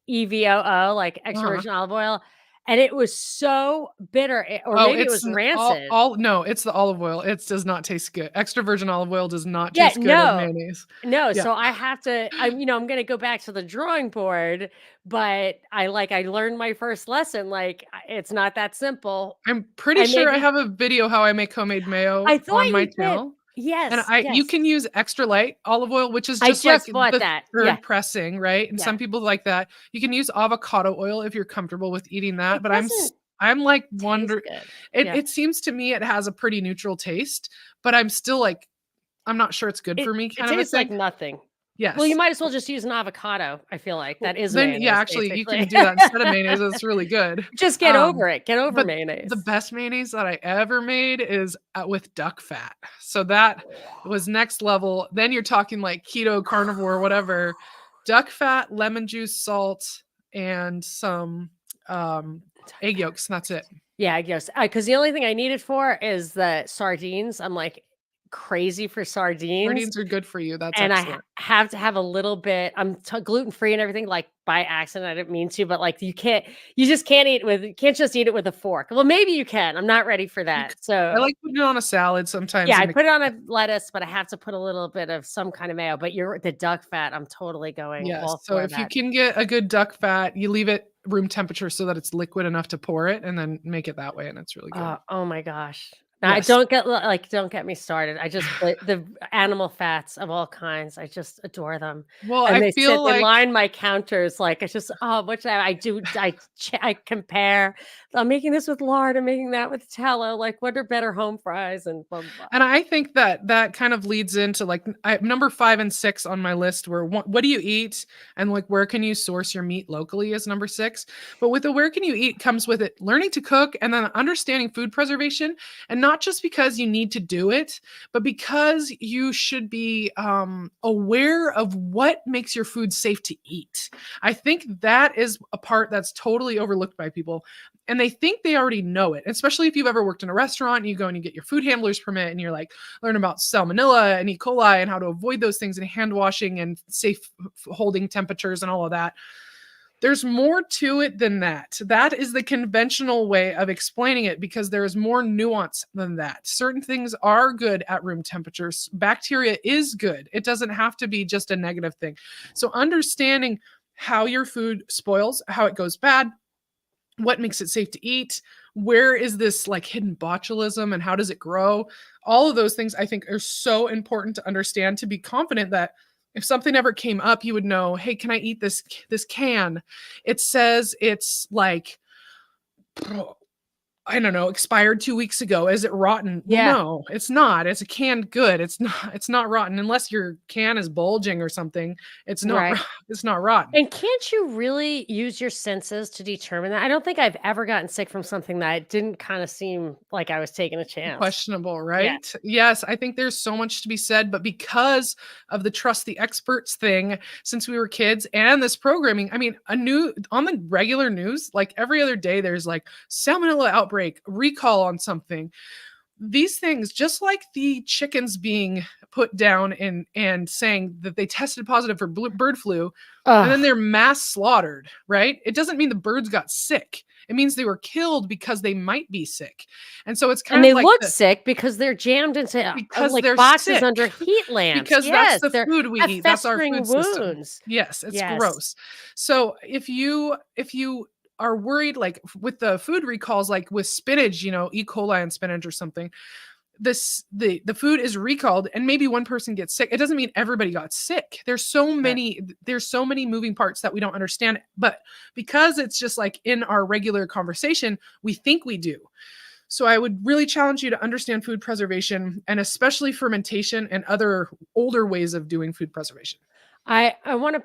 EVOO, like extra Uh-huh. virgin olive oil, and it was so bitter, or Oh, maybe it it's was n rancid. all no, it's the olive oil. It does not taste good. Extra virgin olive oil does not Yeah, taste good as no. mayonnaise. No, Yeah. so I have to I'm gonna go back to the drawing board, but I learned my first lesson, like, it's not that simple, I'm pretty and sure I maybe have a video how I make homemade mayo I thought on my you did. channel, and Yes, you yes. can use extra light olive oil, which is I just like just bought the that. Yeah, 3rd pressing, right? And yeah. some people like that. You can use avocado oil if you're comfortable with eating that, It but doesn't I'm like taste wonder good. it Yeah. it seems to me it has a pretty neutral taste, but I'm still like, I'm not sure it's good for me It kind of a tastes like thing. nothing. Well, you Yes. might as well just use an avocado, I feel like. Well, That is then, yeah, mayonnaise, actually, you basically. can do that instead of mayonnaise, that's really good. Just get Um, over it. Get over but the mayonnaise. best mayonnaise that I ever made is, with duck fat. So that was next level. Then you're talking like keto, carnivore, whatever. Duck fat, lemon juice, salt, and some, egg yolks, and that's it. Yeah, I guess, because the only thing I need it for is the sardines. I'm, like, crazy for sardines, Sardines are good for you, that's and excellent. have to have a little bit I'm gluten-free and everything, like, by accident, I didn't mean to, but, like, you just can't you can't just eat it with a fork. Well, maybe you can, I'm not ready for You c that. I So, like putting it on a salad sometimes yeah, I and mix put it on it up. a lettuce, but I have to put a little bit of some kind of mayo, but you're the duck fat, I'm totally going Yes, all so for if you that. can get a good duck fat, you leave it room temperature so that it's liquid enough to pour it, and then make it that way, and it's really good. Oh my gosh. I Yes. don't get me started. I just the animal fats of all kinds, I just adore them, Well, and I they feel like line my counters, like, it's just, oh, which I do, I compare. I'm making this with lard, I'm making that with tallow, like, what are better home fries and blah, blah, blah. and I think that that kind of leads into like number 5 and 6 on my list where what do you eat and like where can you source your meat locally is number 6. But with the where can you eat comes with it learning to cook and then understanding food preservation, and not just because you need to do it, but because you should be aware of what makes your food safe to eat. I think that is a part that's totally overlooked by people, and they think they already know it, especially if you've ever worked in a restaurant and you go and you get your food handler's permit and you're like learn about salmonella and E. coli and how to avoid those things and hand washing and safe holding temperatures and all of that. There's more to it than that. That is the conventional way of explaining it because there is more nuance than that. Certain things are good at room temperatures. Bacteria is good. It doesn't have to be just a negative thing. So understanding how your food spoils, how it goes bad, what makes it safe to eat, where is this like hidden botulism and how does it grow, all of those things I think are so important to understand to be confident that if something ever came up you would know, hey, can I eat this can? It says it's like I don't know, expired 2 weeks ago. Is it rotten? Well, Yeah. no, it's not. It's a canned good. It's not rotten unless your can is bulging or something. It's not Right. it's not rotten. And can't you really use your senses to determine that? I don't think I've ever gotten sick from something that didn't kinda seem like I was taking a chance. Questionable, Yeah. right? Yes, I think there's so much to be said, but because of the trust the experts thing since we were kids and this programming, I mean, a new on the regular news, like every other day, there's like salmonella outbreak, recall on something. These things, just like the chickens being put down and saying that they tested positive for bird flu, and then Ugh. they're mass slaughtered, right? It doesn't mean the birds got sick. It means they were killed because they might be sick. And so it's And kind of they like look the sick because they're jammed into, because like, they're boxes sick, under heat lamps. because that's Yes, the they're food we have eat, that's our festering food system. wounds. Yes, it's Yes. gross. So if you are worried, like with the food recalls, like with spinach, E. coli and spinach or something, the food is recalled and maybe one person gets sick. It doesn't mean everybody got sick. Right. There's so many moving parts that we don't understand, but because it's just like in our regular conversation, we think we do. So I would really challenge you to understand food preservation and especially fermentation and other older ways of doing food preservation. I wanna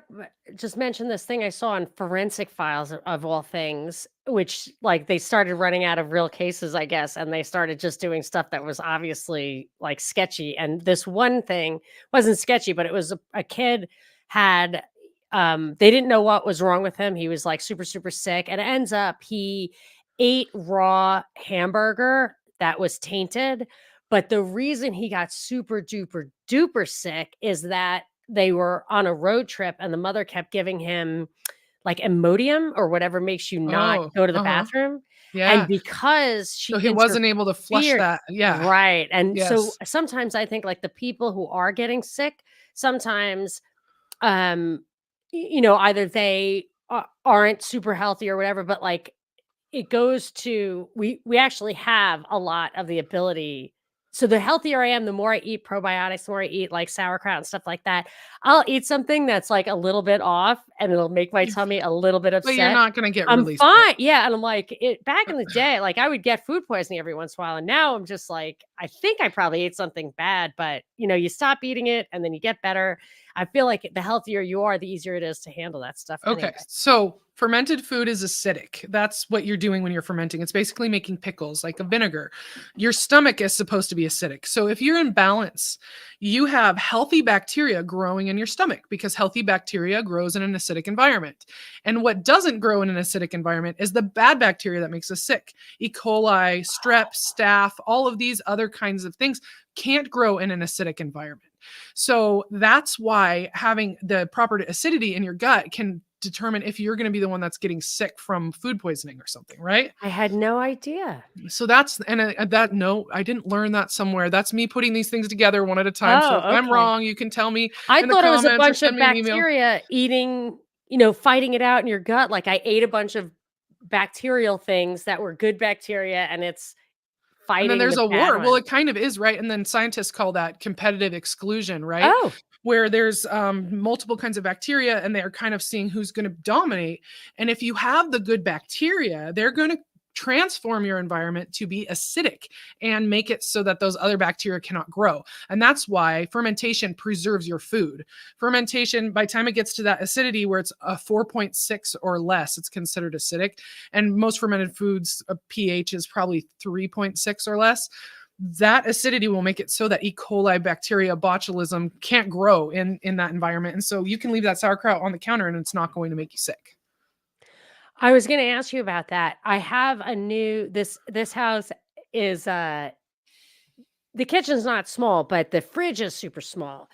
just mention this thing I saw on Forensic Files of all things, which, like, they started running out of real cases, I guess, and they started just doing stuff that was obviously, like, sketchy, and this one thing wasn't sketchy, but it was a kid had, they didn't know what was wrong with him, he was, like, super, super sick, and it ends up he ate raw hamburger that was tainted, but the reason he got super duper duper sick is that they were on a road trip and the mother kept giving him like Imodium or whatever makes you not Oh, go to the uh-huh. bathroom, and Yeah. because she So he wasn't able to flush interfered. that. Yeah. Right, and so Yes. sometimes I think, like, the people who are getting sick, sometimes, um, either they aren't super healthy or whatever, but, like, it goes to we actually have a lot of the ability. So the healthier I am, the more I eat probiotics, the more I eat, like, sauerkraut and stuff like that. I'll eat something that's, like, a little bit off, and it'll make my You tummy a little bit But you're upset. not gonna get I'm really sick. fine, yeah, and I'm like, back in the day, like, I would get food poisoning every once in a while, and now I'm just like, I think I probably ate something bad, but, you stop eating it, and then you get better. I feel like the healthier you are, the easier it is to handle that stuff Okay, anyway. so fermented food is acidic. That's what you're doing when you're fermenting. It's basically making pickles like a vinegar. Your stomach is supposed to be acidic. So if you're in balance, you have healthy bacteria growing in your stomach because healthy bacteria grows in an acidic environment. And what doesn't grow in an acidic environment is the bad bacteria that makes us sick. E. coli, strep, staph, all of these other kinds of things can't grow in an acidic environment. So that's why having the proper acidity in your gut can determine if you're going to be the one that's getting sick from food poisoning or something, right? I had no idea. So that's and that no, I didn't learn that somewhere. That's me putting these things together one at a time. So if Oh, I'm okay. wrong, you can tell me I in the thought it was a comments or bunch send of me an email. bacteria eating, fighting it out in your gut. Like, I ate a bunch of bacterial things that were good bacteria, and it's And then fighting there's the a bad war. Well, ones. it kind of is, right? And then scientists call that competitive exclusion, right? Oh, Where there's multiple kinds of bacteria and they're kind of seeing who's going to dominate. And if you have the good bacteria, they're going to transform your environment to be acidic and make it so that those other bacteria cannot grow. And that's why fermentation preserves your food. Fermentation, by the time it gets to that acidity where it's a 4.6 or less, it's considered acidic. And most fermented foods, a pH is probably 3.6 or less. That acidity will make it so that E. coli bacteria botulism can't grow in that environment. And so you can leave that sauerkraut on the counter and it's not going to make you sick. I was gonna ask you about that. I have a new this house is, the kitchen's not small, but the fridge is super small,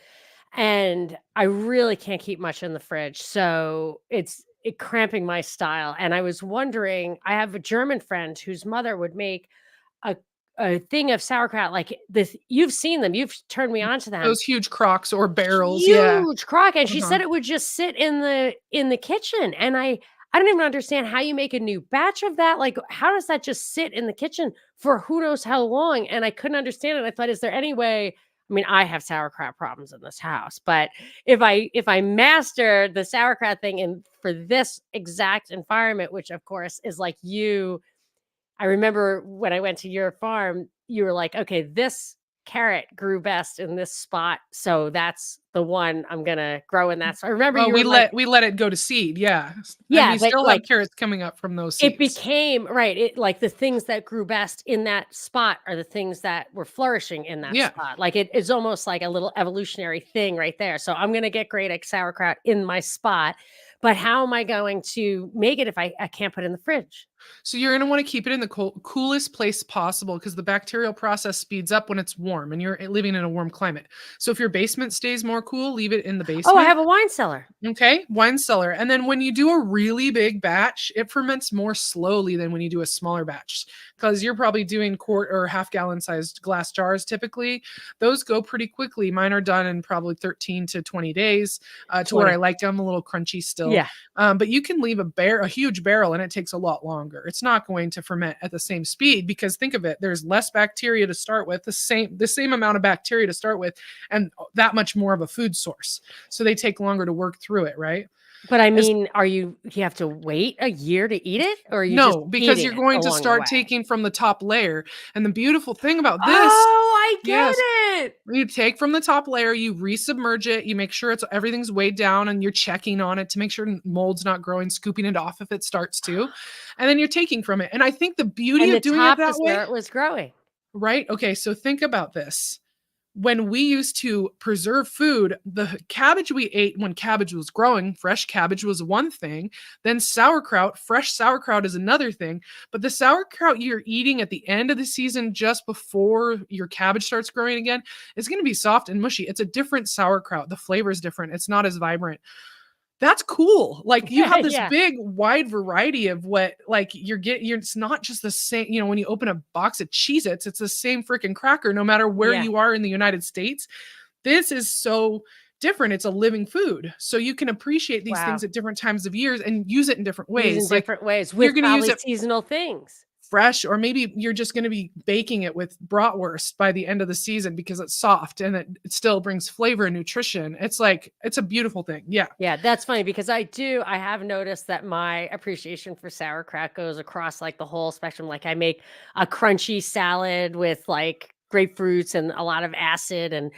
and I really can't keep much in the fridge, so it cramping my style, and I was wondering I have a German friend whose mother would make a a thing of sauerkraut, like, this you've seen them, you've turned me on to them. Those huge crocks or barrels. Yeah. Huge crock, and she Uh-huh. said it would just sit in the kitchen, and I don't even understand how you make a new batch of that, like, how does that just sit in the kitchen for who knows how long, and I couldn't understand it. I thought, is there any way I mean, I have sauerkraut problems in this house, but if I master the sauerkraut thing in for this exact environment, which of course is like you I remember when I went to your farm, you were like, "Okay, this carrot grew best in this spot, so that's the one I'm gonna grow in that." So I remember Well, you were like we let it go to seed. Yeah. And yeah, we but, still have like, carrots coming up from those it seeds. became right, it like, the things that grew best in that spot are the things that were flourishing in that Yeah. spot. Like, it is almost like a little evolutionary thing right there. So I'm gonna get great at sauerkraut in my spot, but how am I going to make it if I can't put it in the fridge? So you're going to want to keep it in the coolest place possible because the bacterial process speeds up when it's warm and you're living in a warm climate. So if your basement stays more cool, leave it in the Oh, I basement. have a wine cellar. Okay, wine cellar. And then when you do a really big batch, it ferments more slowly than when you do a smaller batch because you're probably doing quart or half gallon sized glass jars typically. Those go pretty quickly. Mine are done in probably 13 to 20 days to where I 20. like them a little crunchy still. Yeah. But you can leave a huge barrel and it takes a lot longer. It's not going to ferment at the same speed because think of it, there's less bacteria to start with, the same amount of bacteria to start with, and that much more of a food source. So they take longer to work through it, right? But I As mean, do you have to wait a year to eat it, or are you just No, because eating you're it going to along the start way? taking from the top layer. And the beautiful thing about this, Oh, I yes, get it. you take from the top layer, you resubmerge it, you make sure everything's weighed down and you're checking on it to make sure mold's not growing, scooping it off if it starts to. And then you're taking from it. And I think the beauty And the of doing it top that is where way, it was growing. right? Okay, so think about this. When we used to preserve food, the cabbage we ate when cabbage was growing, fresh cabbage was one thing. Then sauerkraut, fresh sauerkraut is another thing. But the sauerkraut you're eating at the end of the season, just before your cabbage starts growing again, is going to be soft and mushy. It's a different sauerkraut. The flavor is different. It's not as vibrant. That's cool. Like you have this Yeah, big wide variety of what like it's not just the same, when you open a box of Cheez-Its, it's the same freaking cracker no matter where yeah. you are in the United States. This is so different. It's a living food. So you can appreciate these things Wow. at different times of years and use it in different Used in ways. Like different ways you're with going to use probably it seasonal things. fresh, or maybe you're just going to be baking it with bratwurst by the end of the season because it's soft and it still brings flavor and nutrition. It's a beautiful thing. Yeah. Yeah, that's funny because I have noticed that my appreciation for sauerkraut goes across, like, the whole spectrum. Like, I make a crunchy salad with, like, grapefruits and a lot of acid, and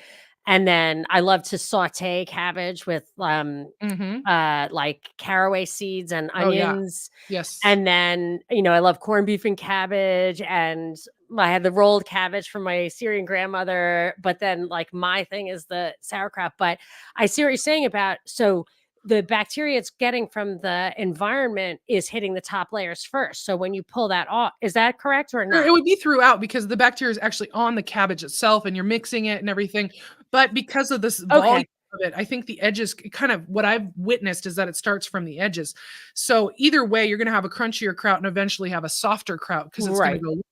then I love to sauté cabbage with, Mhm. like, caraway seeds and Oh, yeah. onions, Yes. and then, I love corned beef and cabbage, and I had the rolled cabbage from my Syrian grandmother, but then, like, my thing is the sauerkraut, but I see what you're saying about so the bacteria it's getting from the environment is hitting the top layers first, so when you pull that off is that correct or Or no? it would be throughout because the bacteria is actually on the cabbage itself and you're mixing it and everything. But because of this volume Okay, of it, I think the edges kind of what I've witnessed is that it starts from the edges. So either way, you're going to have a crunchier kraut and eventually have a softer kraut because it's going to right. go.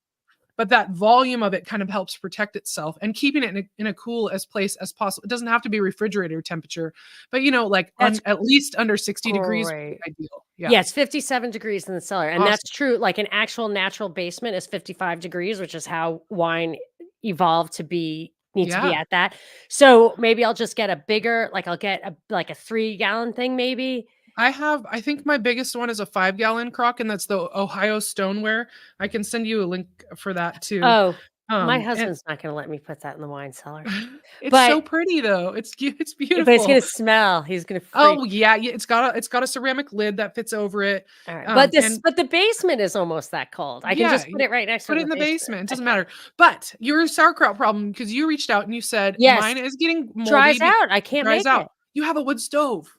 but that volume of it kind of helps protect itself, and keeping it in a cool as place as possible. It doesn't have to be refrigerator temperature, but like That's at least under 60 degrees would be great. ideal. Yeah. Yeah, it's 57 degrees in the cellar, and Awesome. that's true, like, an actual natural basement is 55 degrees, which is how wine evolved to need to be Yeah. at that. So, maybe I'll just get a bigger like, I'll get a 3-gallon thing maybe? I think my biggest one is a 5-gallon crock, and that's the Ohio stoneware. I can send you a link for that too. Oh, my And husband's not gonna let me put that in the wine cellar. it's But so pretty though. It's but it's gonna beautiful. smell, he's gonna freak. Oh yeah, yeah, it's got a ceramic lid that fits over it. Alright, And but the basement is almost that cold. I can yeah, just put it right next to put it the in the basement. basement. It doesn't Okay. matter. But your sauerkraut problem, because you reached out and you said Yes, mine is getting moldy, dries out, I can't dries make out. it. You have a wood stove.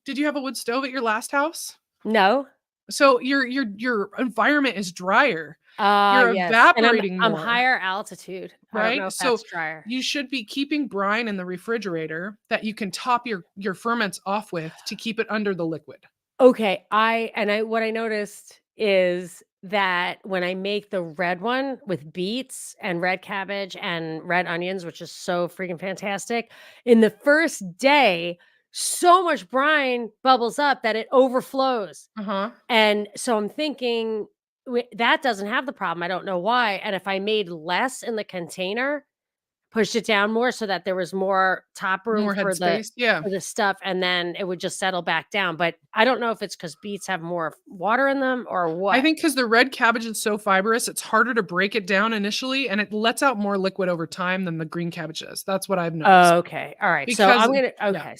Did you have a wood stove at your last house? No? So your environment is drier. Ah, You're yes, and evaporating I'm more, higher altitude. I don't know right? if So that's drier. you should be keeping brine in the refrigerator that you can top your ferments off with to keep it under the liquid. Okay, I what I noticed is that when I make the red one with beets and red cabbage and red onions, which is so freaking fantastic, in the first day, so much brine bubbles up that it overflows. Uh-huh. And so I'm thinking that doesn't have the problem. I don't know why. And if I made less in the container, pushed it down more so that there was more top room More headspace. Yeah. for the stuff, and then it would just settle back down, but I don't know if it's because beets have more water in them or I what. think because the red cabbage is so fibrous, it's harder to break it down initially, and it lets out more liquid over time than the green cabbage does. That's what I've noticed. Okay, alright, so Because I'm gonna yeah. okay,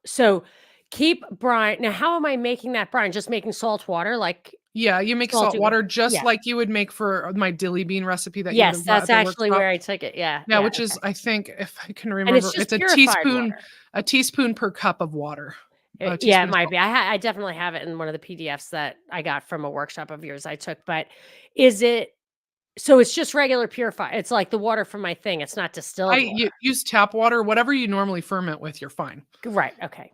so keep brine now how am I making that brine? Just making salt water, like Yeah, you make salt salty water? water just Yeah. like you would make for my dilly bean recipe that you would Yes, have got that's at the actually workshop. where I took it, yeah, Yeah, yeah, which is, okay, I think, if I can and it's remember, just it's a purified teaspoon water. a teaspoon per cup of water. A Yeah, it teaspoon of might salt. be. I definitely have it in one of the PDFs that I got from a workshop of yours I took, but is it so it's just regular purified it's like the water from my thing, it's not I distilled water? use tap water, whatever you normally ferment with, you're fine. Right, okay.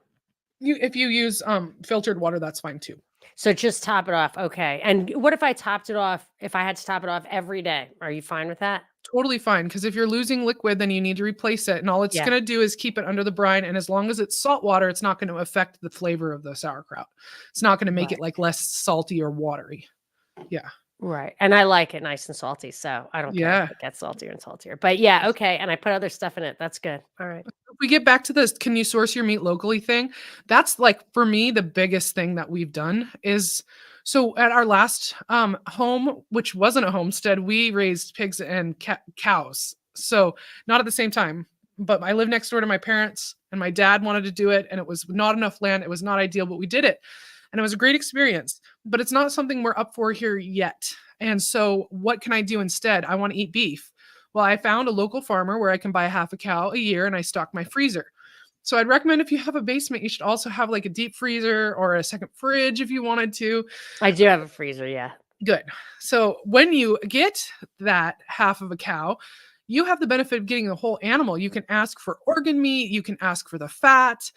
If you use, filtered water, that's fine too. So just top it off, okay, and what if I topped it off if I had to top it off every day? Are you fine with that? Totally fine, because if you're losing liquid, then you need to replace it, and all it's Yeah, gonna do is keep it under the brine, and as long as it's salt water, it's not gonna affect the flavor of the sauerkraut. It's not gonna make it, right, like, less salty or watery. Yeah. right, and I like it nice and salty, so I don't care if Yeah. it gets saltier and saltier, but yeah, okay, and I put other stuff in it, that's good, alright. If we get back to this "can you source your meat locally" thing, that's, like, for me, the biggest thing that we've done is so at our last, home, which wasn't a homestead, we raised pigs and cows. So, not at the same time, but I live next door to my parents, and my dad wanted to do it, and it was not enough land, it was not ideal, but we did it, and it was a great experience, but it's not something we're up for here yet, and so what can I do instead? I wanna eat beef. Well, I found a local farmer where I can buy a half a cow a year and I stock my freezer. So I'd recommend if you have a basement, you should also have like a deep freezer or a second fridge if you wanted to. I do have a freezer, yeah. Good. So when you get that half of a cow, you have the benefit of getting the whole animal. You can ask for organ meat, you can ask for the fat.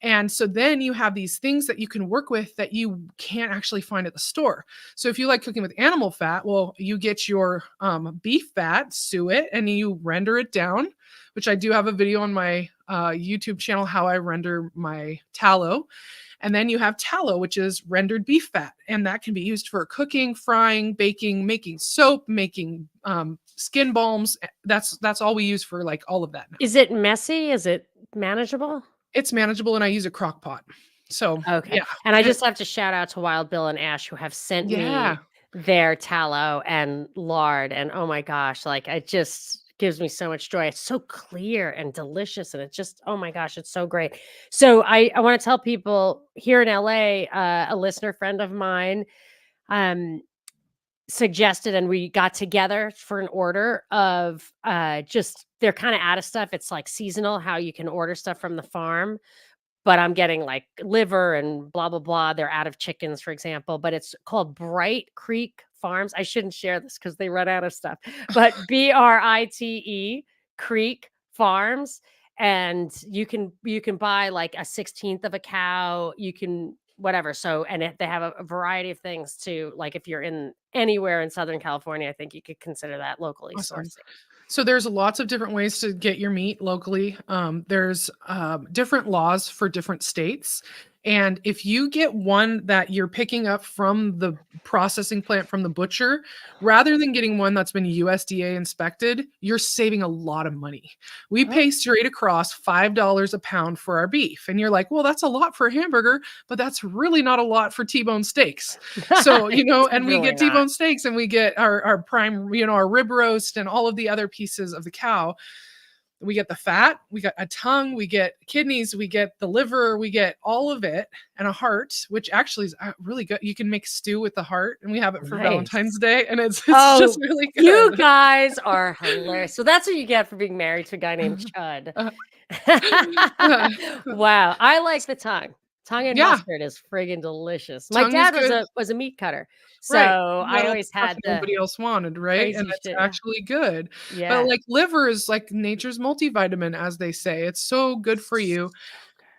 And so then you have these things that you can work with that you can't actually find at the store. So if you like cooking with animal fat, well, you get your beef fat, sew it, and you render it down, which I do have a video on my YouTube channel how I render my tallow. And then you have tallow, which is rendered beef fat, and that can be used for cooking, frying, baking, making soap, making skin balms. That's all we use for like all of that now. Is it messy? Is it manageable? It's manageable, and I use a crock pot. So Okay, yeah, and I and just have to shout out to Wild Bill and Ash who have sent yeah, me their tallow and lard, and oh my gosh, like, it just gives me so much joy. It's so clear and delicious, and it just oh my gosh, it's so great. So I wanna tell people here in LA, a listener friend of mine, um, suggested and we got together for an order of, just they're kinda out of stuff, it's, like, seasonal how you can order stuff from the farm. But I'm getting, like, liver and blah, blah, blah. They're out of chickens, for example, but it's called Bright Creek Farms. I shouldn't share this because they run out of stuff, but Brite Creek Farms, and you can buy, like, a 16th of a cow. You can whatever. So, and they have a variety of things to like if you're in anywhere in Southern California, I think you could consider that locally Awesome. sourcing. So there's lots of different ways to get your meat locally. There's different laws for different states. And if you get one that you're picking up from the processing plant from the butcher, rather than getting one that's been USDA inspected, you're saving a lot of money. We Oh. pay straight across $5 a pound for our beef. And you're like, well, that's a lot for a hamburger, but that's really not a lot for T-bone steaks. So, It's and we really get not. T-bone steaks and we get our prime, our rib roast and all of the other pieces of the cow. We get the fat, we got a tongue, we get kidneys, we get the liver, we get all of it, and a heart, which actually is really good. You can make stew with the heart, and we have it for Nice. Valentine's Day, and it's just Oh, really you good. guys are hilarious. So that's what you get for being married to a guy named Chud. Uh, Wow, I like the tongue. Tongue and yeah, mustard is friggin' delicious. My tongue is dad was good. a meat cutter, so Right. You got I all the always stuff had the nobody else wanted, right? And crazy it's shit. Yeah, actually good. But, yeah. like, liver is like nature's multivitamin, as they say. It's so good for you. So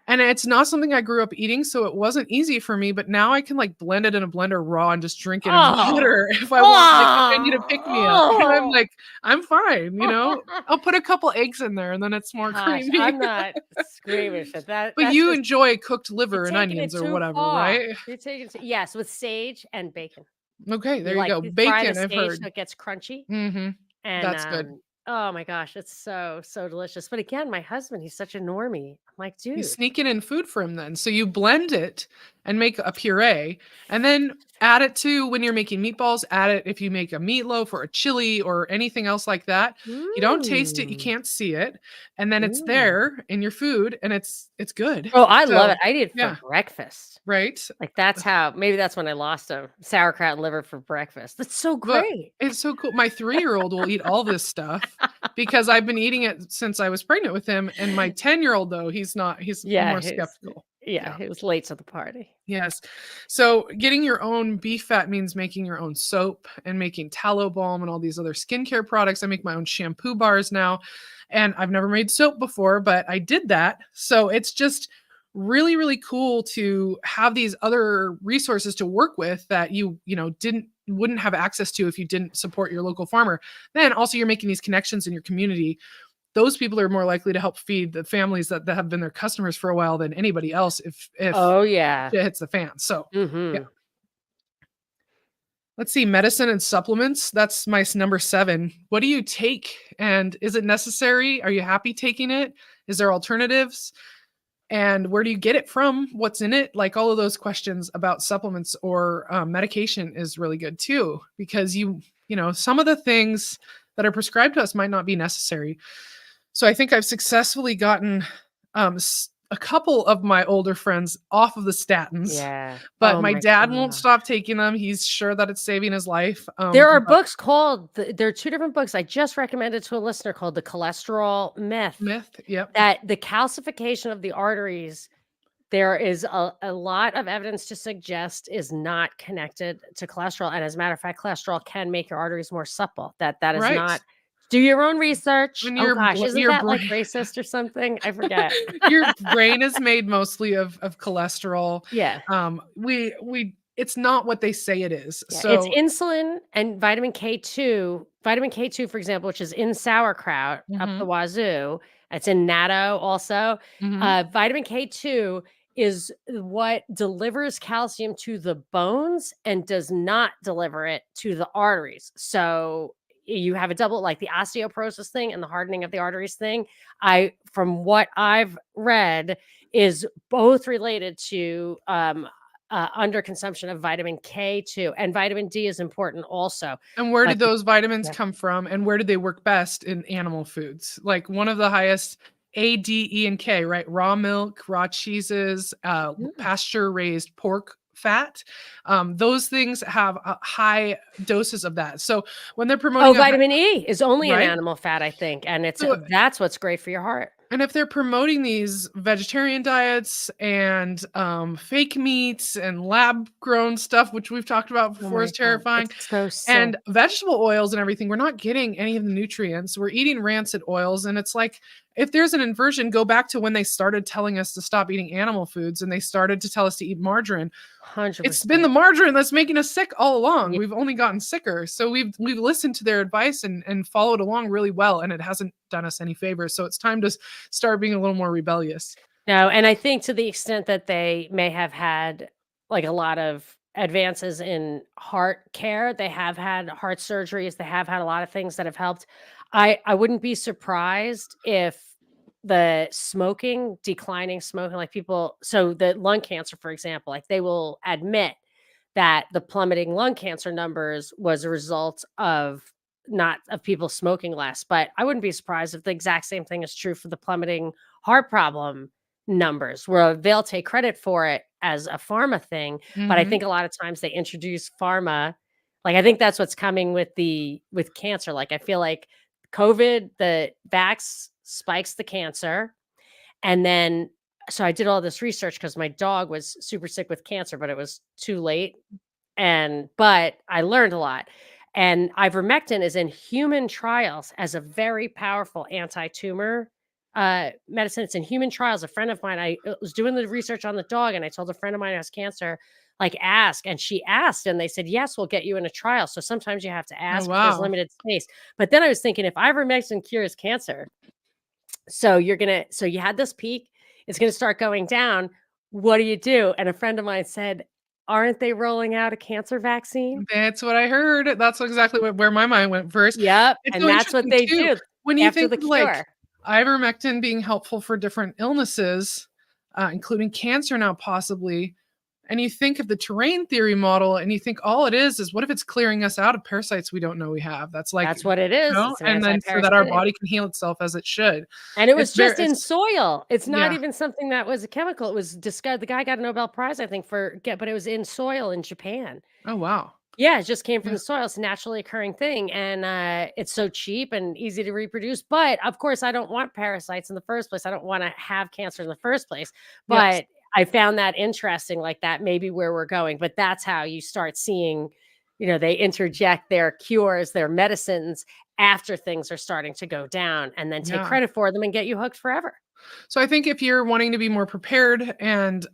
And it's not something I grew up eating, so it wasn't easy for me, but now I can, like, blend it in a blender raw and just drink it in Oh. water if I want, like, if I need a pick me up, and I'm Oh. like, "I'm fine," you know? I'll put a couple eggs in there, and then it's more Gosh, creamy. I'm not squeamish at that. But That's you just enjoy cooked you're liver and taking it onions or too whatever, far. right? You're taking it yes, with sage and bacon. Okay, there You, you like, go. you fry the Bacon, I've sage heard. so it gets crunchy, Mhm. and, That's good. oh my gosh, it's so, so delicious. But again, my husband, he's such a normie. I'm like, You "Dude." sneak it in food for him then. So you blend it and make a puree, and then add it to when you're making meatballs, add it if you make a meatloaf or a chili or anything else like that. You don't taste it, you Mm. can't see it, and then it's Ooh. there in your food and it's good. Oh, I love So, it. I eat it for yeah, breakfast. right? Like, that's how maybe that's when I lost him. Sauerkraut and liver for breakfast. That's so But great. it's so cool. My 3-year-old will eat all this stuff because I've been eating it since I was pregnant with him, and my 10-year-old, though, he's not. He's Yeah, more his skeptical. yeah, Yeah. he was late to the party. Yes. So getting your own beef fat means making your own soap and making tallow balm and all these other skincare products. I make my own shampoo bars now, and I've never made soap before, but I did that. So it's just really, really cool to have these other resources to work with that didn't wouldn't have access to if you didn't support your local farmer. Then also you're making these connections in your community. Those people are more likely to help feed the families that have been their customers for a while than anybody else if Oh, yeah. shit hits the fan. So, yeah. Mhm. Let's see, medicine and supplements. That's my number 7. What do you take? And is it necessary? Are you happy taking it? Is there alternatives? And where do you get it from? What's in it? Like all of those questions about supplements or medication is really good too, because some of the things that are prescribed to us might not be necessary. So I think I've successfully gotten a couple of my older friends off of the statins, Yeah. but Oh my my dad won't god. stop taking them. He's sure that it's saving his life. There are But books called there are 2 different books I just recommended to a listener called The Cholesterol Myth, myth, yep, that the calcification of the arteries, there is a lot of evidence to suggest is not connected to cholesterol, and as a matter of fact, cholesterol can make your arteries more supple. That is right. not do your own research. When Oh gosh, isn't your that, like, brain racist or something? I forget. your brain is made mostly of cholesterol. Yeah. We it's not what they say it is. Yeah, it's So, insulin and vitamin K2. Vitamin K2, for example, which is in sauerkraut up the mhm, wazoo. It's in natto also. mhm. Vitamin K2 is what delivers calcium to the bones and does not deliver it to the arteries. So you have a double like the osteoporosis thing and the hardening of the arteries thing. From what I've read, is both related to under consumption of vitamin K2, and vitamin D is important also. And where But did those vitamins yeah. come from, and where did they work best in animal foods? Like, one of the highest A, D, E, and K, right? Raw milk, raw cheeses, Mm. pasture-raised pork fat. Those things have, high doses of that. So, when they're Oh, promoting a vitamin E is only an right? animal fat, I think, and So that's what's great for your heart. And if they're promoting these vegetarian diets and fake meats and lab grown stuff, which we've talked about Oh before is my god, terrifying, it's so sick. and vegetable oils and everything, we're not getting any of the nutrients. We're eating rancid oils. And it's like, if there's an inversion, go back to when they started telling us to stop eating animal foods and they started to tell us to eat margarine. It's been the 100%. margarine that's making us sick all along. Yeah. We've only gotten sicker. So we've listened to their advice and followed along really well, and it hasn't done us any favors. So it's time to start being a little more rebellious. No, and I think to the extent that they may have had, like, a lot of advances in heart care, they have had heart surgeries, they have had a lot of things that have helped. I wouldn't be surprised if the smoking, declining smoking, like, people so the lung cancer, for example, like, they will admit that the plummeting lung cancer numbers was a result of not of people smoking less, but I wouldn't be surprised if the exact same thing is true for the plummeting heart problem numbers, where they'll take credit for it as a pharma thing, but I Mhm. think a lot of times they introduce pharma like, I think that's what's coming with cancer, like, I feel like COVID, the vax spikes the cancer, and then so I did all this research because my dog was super sick with cancer, but it was too late, but I learned a lot, and ivermectin is in human trials as a very powerful anti-tumor, medicine. It's in human trials. A friend of mine I was doing the research on the dog, and I told a friend of mine who has cancer, like, "Ask," and she asked, and they said, "Yes, we'll get you in a trial." So sometimes you have to Oh, ask if there's wow. limited space, but then I was thinking if ivermectin cures cancer, so you had this peak, it's gonna start going down, what do you do? And a friend of mine said, "Aren't they rolling out a cancer vaccine?" That's what I heard. That's exactly where my mind went first. Yep, It's and so that's what interesting they too, do when you after think the of, like, cure. ivermectin being helpful for different illnesses, including cancer now possibly, and you think of the terrain theory model, and you think all it is what if it's clearing us out of parasites we don't know we have? That's like, That's what it is, it's an and then so that our anti-parasitic. body can heal itself as it should. And it It's was very just in it's soil. It's not yeah. even something that was a chemical, it was discovered the guy got a Nobel Prize, I think, for get but it was in soil in Japan. Oh, wow. Yeah, it just came from Yeah. the soil. It's a naturally occurring thing, and, it's so cheap and easy to reproduce, but, of course, I don't want parasites in the first place. I don't wanna have cancer in the first place, Yes. but I found that interesting, like, that may be where we're going, but that's how you start seeing, they interject their cures, their medicines after things are starting to go down and then take Yeah. credit for them and get you hooked forever. So I think if you're wanting to be more prepared and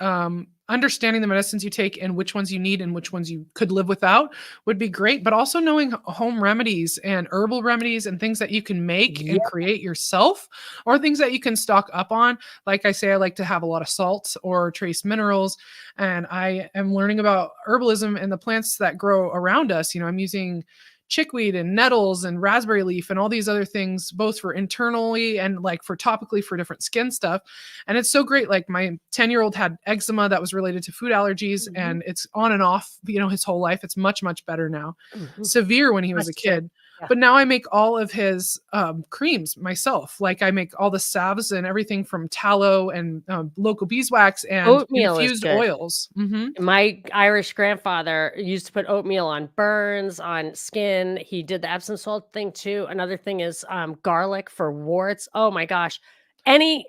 understanding the medicines you take and which ones you need and which ones you could live without would be great. But also knowing home remedies and herbal remedies and things that you can make and Yep. create yourself, or things that you can stock up on. Like I say, I like to have a lot of salt or trace minerals. And I am learning about herbalism and the plants that grow around us. I'm using chickweed and nettles and raspberry leaf and all these other things, both for internally and like for topically for different skin stuff. And it's so great. Like my 10-year-old had eczema that was related to food allergies, Mhm. and it's on and off, his whole life. It's much, much better now. Mhm. Severe when he was a That's true. kid. Yeah. But now I make all of his creams myself. Like I make all the salves and everything from tallow and local beeswax and Oatmeal is infused good. oils. Hmm. My Irish grandfather used to put oatmeal on burns, on skin. He did the Epsom salt thing too. Another thing is, garlic for warts. Oh my gosh. Any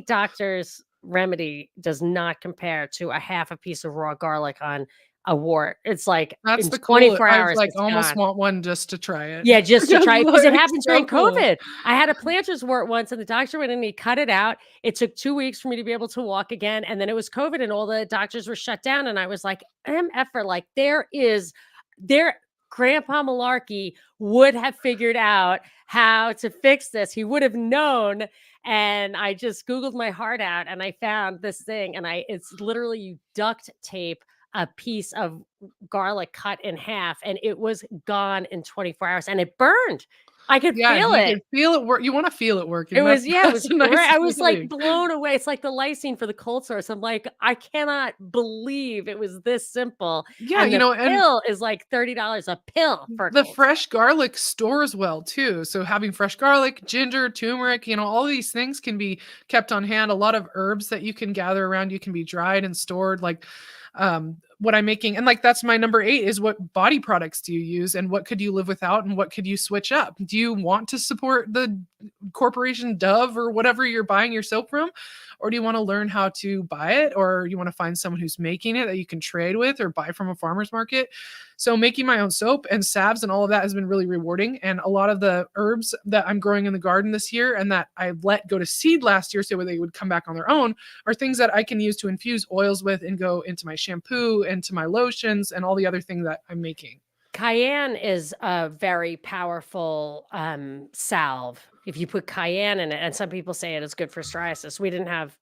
doctor's remedy does not compare to a half a piece of raw garlic on a wart. It's like That's in the cool. 24 I've hours, like it's almost gone. want one just to try it. Yeah, just to Because try because it like happened so during cool. COVID. I had a plantar's wart once, and the doctor went in and he cut it out. It took 2 weeks for me to be able to walk again, and then it was COVID, and all the doctors were shut down, and I was like, "MFer," like, there Grandpa Malarkey would have figured out how to fix this. He would have known, and I just Googled my heart out, and I found this thing, and it's literally you duct tape a piece of garlic cut in half, and it was gone in 24 hours, and it burned. I could Yeah, feel you it. can feel it work. You wanna feel it It working. That's was yeah, it that's was a great. nice I was, like, feeling. blown away. It's like the lysine for the cold sores. I'm like, "I cannot believe it was this simple," Yeah, and the and pill is, like, $30 a pill for a the cold sore. fresh garlic stores well too. So having fresh garlic, ginger, turmeric, all these things can be kept on hand. A lot of herbs that you can gather around you can be dried and stored. Like what I'm making. And like, that's my number 8 is what body products do you use and what could you live without and what could you switch up? Do you want to support the corporation Dove or whatever you're buying your soap from? Or do you want to learn how to buy it? Or you want to find someone who's making it that you can trade with or buy from a farmer's market? So making my own soap and salves and all of that has been really rewarding. And a lot of the herbs that I'm growing in the garden this year and that I let go to seed last year so they would come back on their own are things that I can use to infuse oils with and go into my shampoo, into my lotions, and all the other things that I'm making. Cayenne is a very powerful salve. If you put cayenne in it, and some people say it is good for psoriasis. We didn't have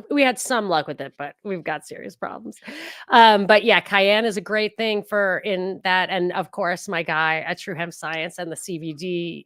we had some luck with it, but we've got serious problems. But yeah, cayenne is a great thing for in that. And of course, my guy at True Hemp Science and the CBD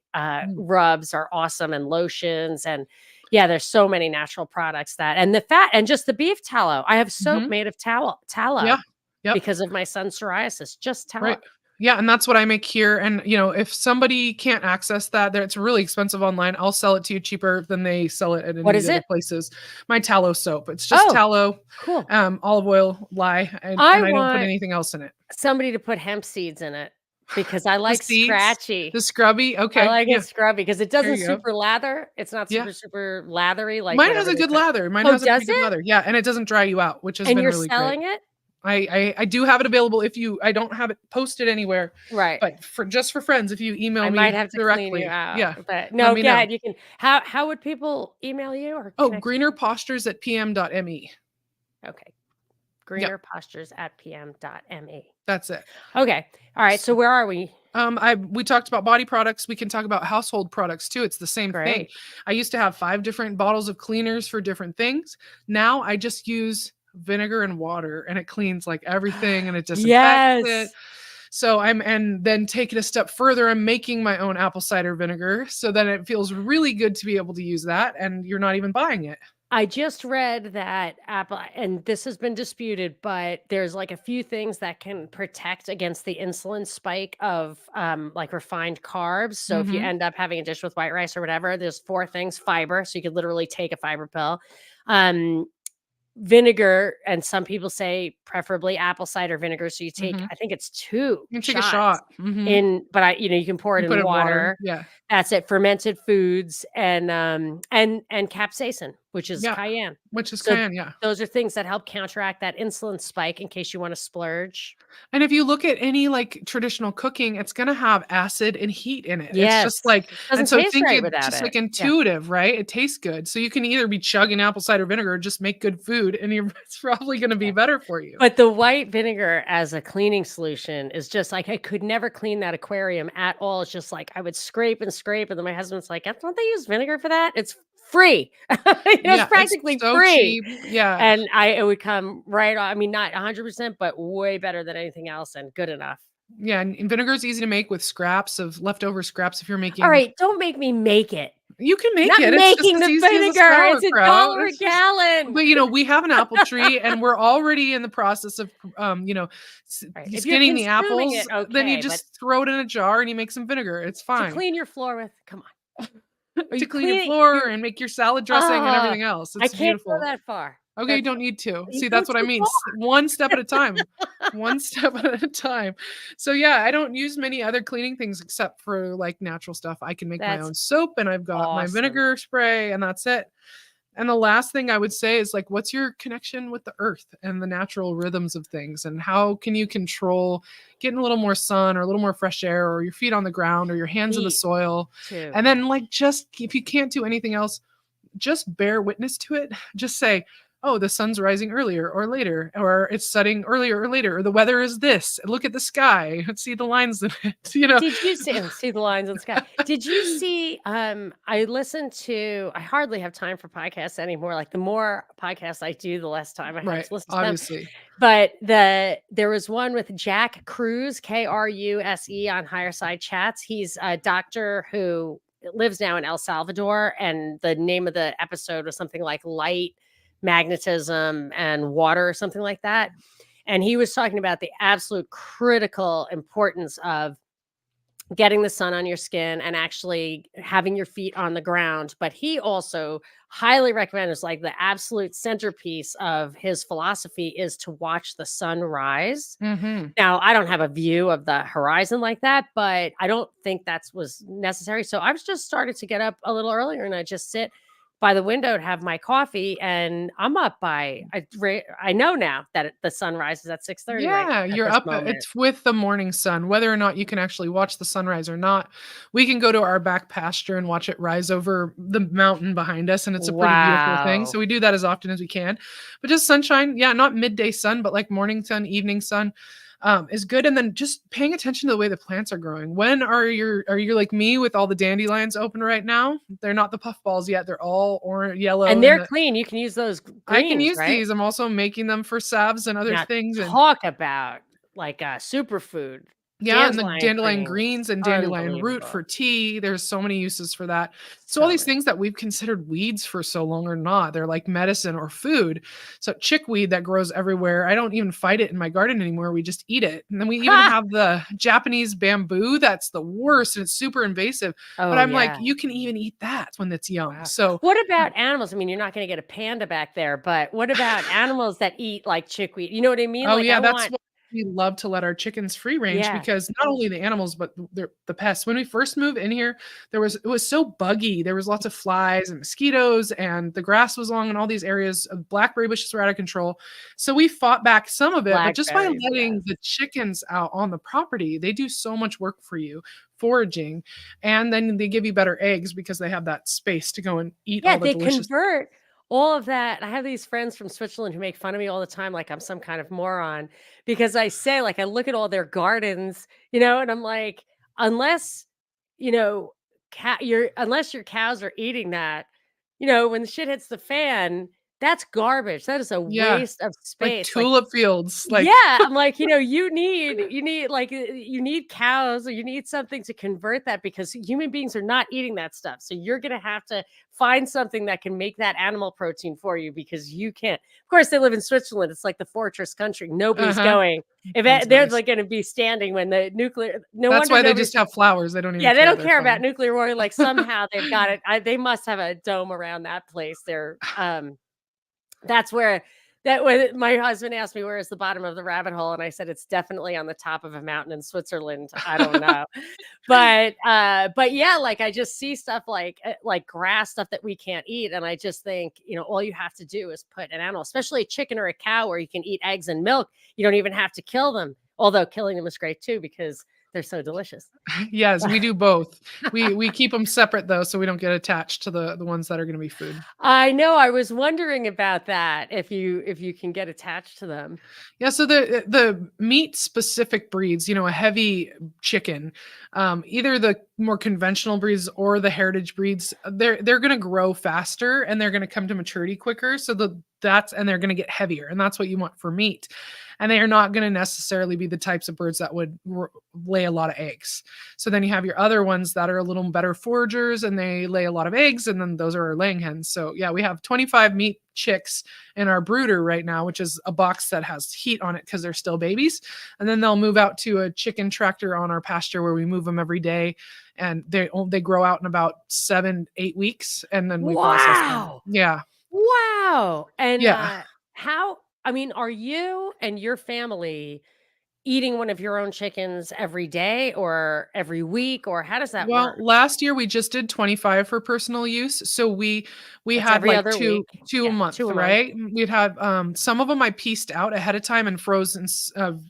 rubs are awesome, and lotions. And yeah, there's so many natural products and the fat and just the beef tallow. I have soap made of tallow. Yeah. Yep. Because of my son's psoriasis, just tallow. Right. Yeah, and that's what I make here. And if somebody can't access that, it's really expensive online. I'll sell it to you cheaper than they sell it at any other places. My tallow soap. It's just tallow, cool. Olive oil, lye, and I don't put anything else in it. Somebody to put hemp seeds in it because I like scratchy. The scrubby. Okay. I like it scrubby because it doesn't super lather. It's not super lathery. Like mine has a good lather. Mine has a pretty good lather. Yeah, and it doesn't dry you out, which has been really great. And you're selling it? I do have it available I don't have it posted anywhere. Right. But just for friends, if you email me I might have to directly. Clean you out. Yeah. But no, go ahead. You can how would people email you or greenerpostures@pm.me. Okay. greenerpostures@pm.me. That's it. Okay. All right. So where are we? We talked about body products. We can talk about household products too. It's the same thing. I used to have 5 different bottles of cleaners for different things. Now I just use vinegar and water and it cleans like everything and it disinfects it. So and then take it a step further. I'm making my own apple cider vinegar. So then it feels really good to be able to use that and you're not even buying it. I just read that apple, and this has been disputed, but there's like a few things that can protect against the insulin spike of like refined carbs. So if you end up having a dish with white rice or whatever, there's 4 things: fiber. So you could literally take a fiber pill. Vinegar, and some people say preferably apple cider vinegar. So you take, I think it's 2. You take a shot but you can pour it in water. Yeah, that's it. Fermented foods and capsaicin, which is cayenne. Cayenne. Yeah, those are things that help counteract that insulin spike in case you want to splurge. And if you look at any like traditional cooking, it's going to have acid and heat in it. Yes. It's just like, and so it's just like intuitive, right? It tastes good. So you can either be chugging apple cider vinegar or just make good food and it's probably going to be better for you. But the white vinegar as a cleaning solution is just like, I could never clean that aquarium at all. It's just like, I would scrape. And then my husband's like, don't they use vinegar for that? It's free. It's practically so free. Cheap. Yeah. And it would come right on. I mean, not 100%, but way better than anything else and good enough. Yeah. And vinegar is easy to make with leftover scraps if you're making. All right. Don't make me make it. You can make Not it. Making the vinegar. It's $1 a gallon. But we have an apple tree and we're already in the process of skinning the apples. Then you just throw it in a jar and you make some vinegar. It's fine. To clean your floor with. Come on. To clean your floor and make your salad dressing and everything else. It's beautiful. Go that far. Okay, you don't need to. See, that's what I mean. One step at a time. One step at a time. So yeah, I don't use many other cleaning things except for like natural stuff. I can make my own soap and I've got my vinegar spray and that's it. And the last thing I would say is like, what's your connection with the earth and the natural rhythms of things? And how can you control getting a little more sun or a little more fresh air or your feet on the ground or your hands in the soil? And then like, just if you can't do anything else, just bear witness to it. Just say, oh, the sun's rising earlier or later, or it's setting earlier or later, or the weather is this. Look at the sky. See the lines in it. Did you see the lines in the sky? Did you see? I hardly have time for podcasts anymore. Like the more podcasts I do, the less time I have to listen to obviously. them. But there was one with Jack Kruse, Kruse, on Higher Side Chats. He's a doctor who lives now in El Salvador, and the name of the episode was something like Light, Magnetism, and Water, or something like that. And he was talking about the absolute critical importance of getting the sun on your skin and actually having your feet on the ground. But he also highly recommends, like, the absolute centerpiece of his philosophy is to watch the sun rise. Mhm. Now, I don't have a view of the horizon like that, but I don't think that's was necessary. So I've just started to get up a little earlier and I just sit by the window to have my coffee, and I'm up by I know now that the sun rises at 6:30 right Yeah, at you're this up moment. it's with the morning sun, whether or not you can actually watch the sunrise or not. We can go to our back pasture and watch it rise over the mountain behind us, and it's a pretty beautiful thing, Wow. so we do that as often as we can. But just sunshine, yeah, not midday sun, but like morning sun, evening sun, is good, and then just paying attention to the way the plants are growing. When are you like me with all the dandelions open right now? They're not the puffballs yet, they're all orange, yellow, And and they're the clean. You can use those I can greens, use right? these, I'm also making them for salves and other Now things, and talk about like a superfood. yeah, and the Dandelion dandelion greens, greens and dandelion root for unbelievable. tea, there's so many uses for that. So all So these many. things that we've considered weeds for so long are not, they're like medicine or food. So chickweed that grows everywhere, I don't even fight it in my garden anymore, we just eat it. And then we even Ha! have the Japanese bamboo that's the worst and it's super invasive, but Oh, I'm like, yeah. you can even eat that when it's young. Wow. So What about animals? I mean, you're not gonna get a panda back there, but what about animals that eat, like, chickweed? You know what I mean? oh, Like, I yeah, that's want why we love to let our chickens free range yeah, because not only the animals, but the pests. When we first moved in here, it was so buggy. There was lots of flies and mosquitoes, and the grass was long in all these areas. Blackberry bushes were out of control. So we fought back some of it, but just by blackberries, letting yes. the chickens out on the property, they do so much work for you, foraging, and then they give you better eggs because they have that space to go and eat Yeah, all the they delicious. convert all of that. I have these friends from Switzerland who make fun of me all the time like I'm some kind of moron because I say, like, I look at all their gardens, and I'm like, unless, you know, unless your cows are eating that, when the shit hits the fan, that's garbage. That is a Yeah, waste of like space. Like, tulip fields, yeah, like I'm like, you need like you need cows or you need something to convert that because human beings are not eating that stuff. So you're going to have to find something that can make that animal protein for you because you can't. Of course, they live in Switzerland. It's like the fortress country. Nobody's uh-huh. going. Sounds They're nice. like going to be standing when the nuclear. No That's wonder why they nobody's. just have flowers, they don't even Yeah, they care, don't they're care about fine. nuclear war. Like somehow they've got it. They must have a dome around that place. That's where that when my husband asked me, "Where is the bottom of the rabbit hole?" And I said, "It's definitely on the top of a mountain in Switzerland." I don't know. But yeah, like, I just see stuff like grass stuff that we can't eat, and I just think, all you have to do is put an animal, especially a chicken or a cow where you can eat eggs and milk. You don't even have to kill them, although killing them is great too because they're so delicious. Yes, we do both. We keep them separate though, so we don't get attached to the ones that are gonna be food. I know, I was wondering about that, if you can get attached to them. Yeah, so the meat specific breeds, a heavy chicken, either the more conventional breeds or the heritage breeds, they're gonna grow faster and they're gonna come to maturity quicker. So they're gonna get heavier, and that's what you want for meat. And they are not gonna necessarily be the types of birds that would lay a lot of eggs. So then you have your other ones that are a little better foragers and they lay a lot of eggs, and then those are our laying hens. So yeah, we have 25 meat chicks in our brooder right now, which is a box that has heat on it because they're still babies. And then they'll move out to a chicken tractor on our pasture where we move them every day. And they grow out in about 7, 8 weeks, and then we process them. Wow! Yeah, Wow! And, yeah. how I mean, are you and your family eating one of your own chickens every day or every week, or how does that Well, work? last year we just did 25 for personal use. So we That's had every like other two week. two a Yeah, 2 month, a month. right? We'd have some of them I pieced out ahead of time and frozen,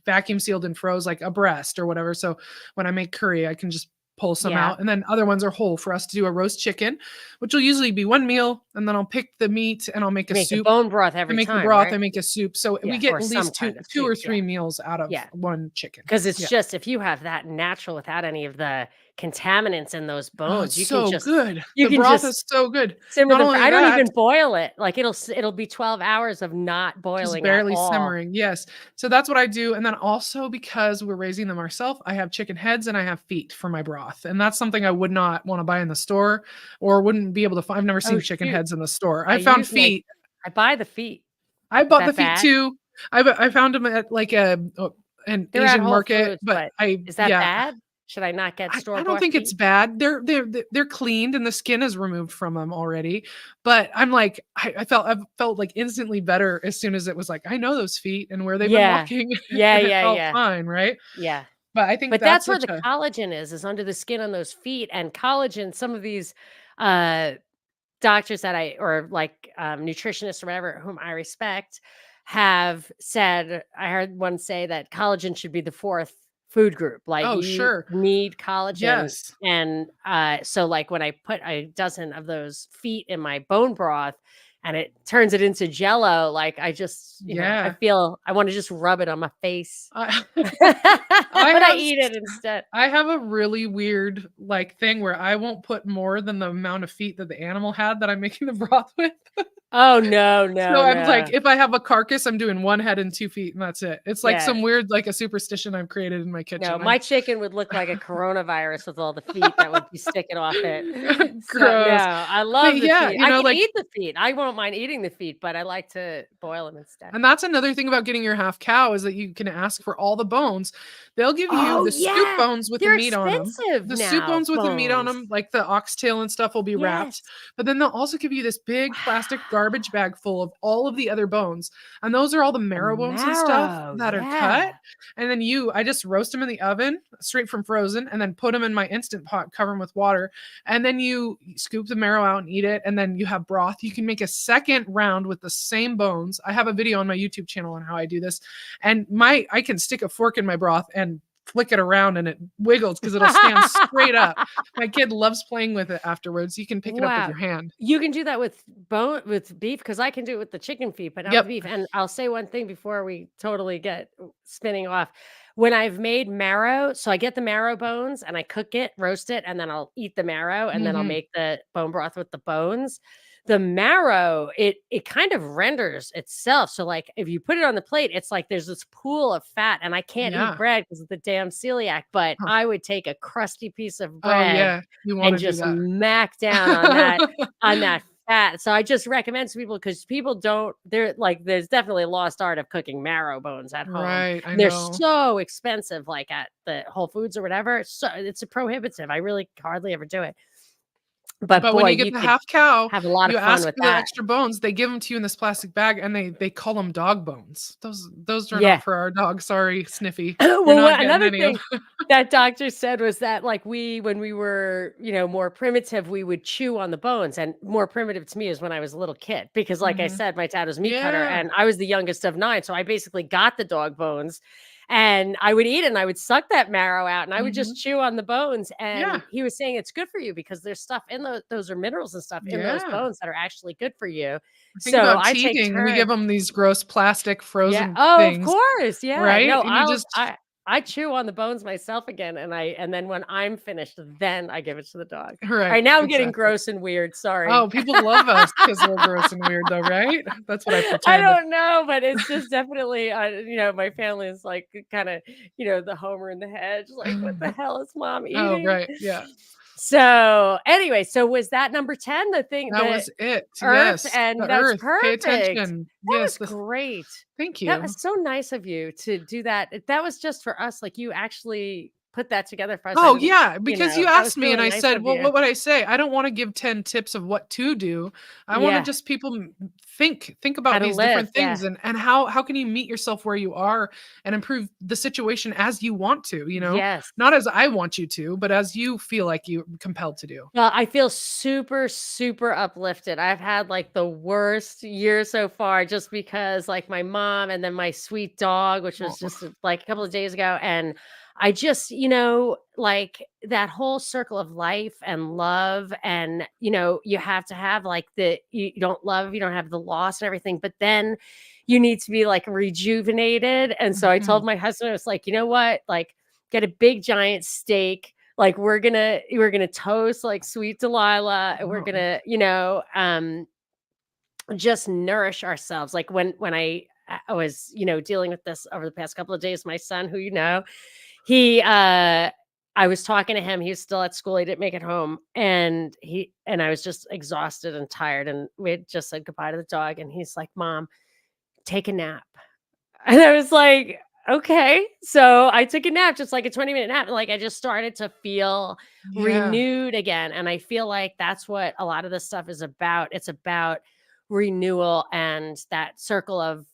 vacuum sealed and froze like a breast or whatever. So when I make curry, I can just pull some Yeah. out. And then other ones are whole for us to do a roast chicken, which will usually be one meal. And then I'll pick the meat and I'll make You a make the soup. bone broth I every make the time, broth, I right? make a soup. So we Yeah, get or at some least two kind of two or soup, yeah. three meals out of Yeah. one chicken. 'Cause it's Yeah. just if you have that natural without any of the contaminants in those Oh, bones, it's so good. you The can broth just is so good. simmer Not them for only I don't that, even boil it, like, it'll be 12 hours of not just boiling at barely all. simmering, yes. So that's what I do, and then also because we're raising them ourselves, I have chicken heads and I have feet for my broth, and that's something I would not wanna buy in the store or wouldn't be able to find. I've never Oh, seen chicken shoot. heads in the store. I I found use my feet. I buy the feet. I Is bought the that feet bad? too. I found them at, like, an They're at Asian Whole market, Foods, but but I is that yeah. bad? Should I not get I don't store-bought think it's feet? bad. They're cleaned and the skin is removed from them already. But I'm like, I felt like instantly better as soon as it was like, I know those feet and where they've been Yeah. walking, Yeah, and it yeah, felt yeah. fine, right? Yeah. But I think But that's that's where such the a collagen is under the skin on those feet, and collagen, some of these, uh, doctors that I or like, nutritionists or whatever, whom I respect, have said I heard one say that collagen should be the 4th food group, like, oh, you sure. need collagen, Yes. and, so, like, when I put a dozen of those feet in my bone broth and it turns it into jello, like, I just, I Yeah. feel I wanna just rub it on my face. I I But I have eat it instead. I have a really weird, like, thing where I won't put more than the amount of feet that the animal had that I'm making the broth with. Oh, no, So no, I'm like, no. if I have a carcass, I'm doing 1 head and 2 feet, and that's it. It's like Yeah. some weird, like, a superstition I've created in my No, kitchen. my chicken would look like a coronavirus with all the feet that would be sticking off it. So, no, Gross. I But love the yeah, feet. you I know, can like eat the feet. I won't mind eating the feet, but I like to boil them instead. and that's another thing about getting your half cow is that you can ask for all the bones. They'll give you Oh, the soup yeah. bones with the They're meat on them. expensive The soup now, bones with the meat on bones. them, like the oxtail and stuff will be wrapped, Yes. but then they'll also give you this big plastic Wow. garbage bag full of all of the other bones, and those are all the The marrow bones and stuff marrow, that are cut, yeah. and then I just roast them in the oven straight from frozen and then put them in my Instant Pot, cover them with water, and then you scoop the marrow out and eat it, and then you have broth. You can make a second round with the same bones. I have a video on my YouTube channel on how I do this, and I can stick a fork in my broth and flick it around and it wiggles because it'll stand straight up. My kid loves playing with it afterwards. You can pick it up with Wow. your hand. You can do that with beef because I can do it with the chicken feet, but not with Yep. beef. And I'll say one thing before we totally get spinning off. When I've made marrow, so I get the marrow bones and I cook it, roast it, and then I'll eat the marrow and then I'll Mhm. make the bone broth with the bones. The marrow, it kind of renders itself. So like if you put it on the plate, it's like there's this pool of fat, and I can't eat Yeah. bread because of the damn celiac, but Huh. I would take a crusty piece of Oh, bread yeah. You and wanna do just that. mac down on that fat. So I just recommend to people because people don't they're like there's definitely a lost art of cooking marrow bones at home. Right, I And they're know. so expensive, like at the Whole Foods or whatever. So it's a prohibitive. I really hardly ever do it. But But when boy, you get you the could half cow, have a lot of you fun ask with for the that. extra bones, they give them to you in this plastic bag, and they call them dog bones. Those are Yeah. not for our dog, sorry, Sniffy. You're Well, not what getting another any of thing that doctor said was that, like, when we were, more primitive, we would chew on the bones, and more primitive to me is when I was a little kid, because like I Mhm. said, my dad was a meat cutter, Yeah. and I was the youngest of 9, so I basically got the dog bones, and I would eat it, and I would suck that marrow out, and I would just Mhm. chew on the bones, Yeah. and he was saying it's good for you because there's stuff in those are minerals and stuff in those Yeah. bones that are actually good for you. Think So about I take teething, we give turns. them these gross plastic Yeah. frozen Oh, of things, course. Yeah. right? No, And you just I chew on the bones myself again, and then when I'm finished, then I give it to the dog. right, Alright, now I'm getting exactly. gross and weird, sorry. Oh, people love us because 'cause we're gross and weird though, right? That's what I I pretend. don't know, but it's just definitely, my family is like kinda, the Homer in the hedge, like, "What the hell is mom Oh, eating?" right, yeah. So, anyway, so was that number 10, That the was it, earth? yes. The And that's earth, pay perfect. attention. That Yes, was the great. thank That you. was so nice of you to do that. That was just for us, like, you actually put that together for us. I Oh, didn't yeah, because you that was asked me and really I nice said, of "Well, you. what would I say?" I don't wanna give 10 tips of what to do. I wanna Yeah, just people think how about to these live, different yeah. things and how can you meet yourself where you are and improve the situation as you want to, you know? Yes. Not as I want you to, but as you feel like you're compelled to do. Well, I feel super, super uplifted. I've had, like, the worst year so far just because, like, my mom and then my sweet dog, which was Oh, just, like, a couple of days ago, and I just, like, that whole circle of life and love and, you have to have, like, you don't love, you don't have the loss and everything, but then you need to be, like, rejuvenated, and so I told mhm. my husband, I was like, "You know what? Like, get a big giant steak, like, we're gonna toast, like, sweet Delilah, and we're Oh, gonna, just nourish ourselves." Like, when I was, dealing with this over the past couple of days, my son, who he, I was talking to him, he was still at school, he didn't make it home, and I was just exhausted and tired, and we had just said goodbye to the dog, and he's like, "Mom, take a nap." And I was like, Okay. So I took a nap, just like a 20-minute nap. And like I just started to feel Yeah. renewed again. And I feel like that's what a lot of this stuff is about. It's about renewal and that circle of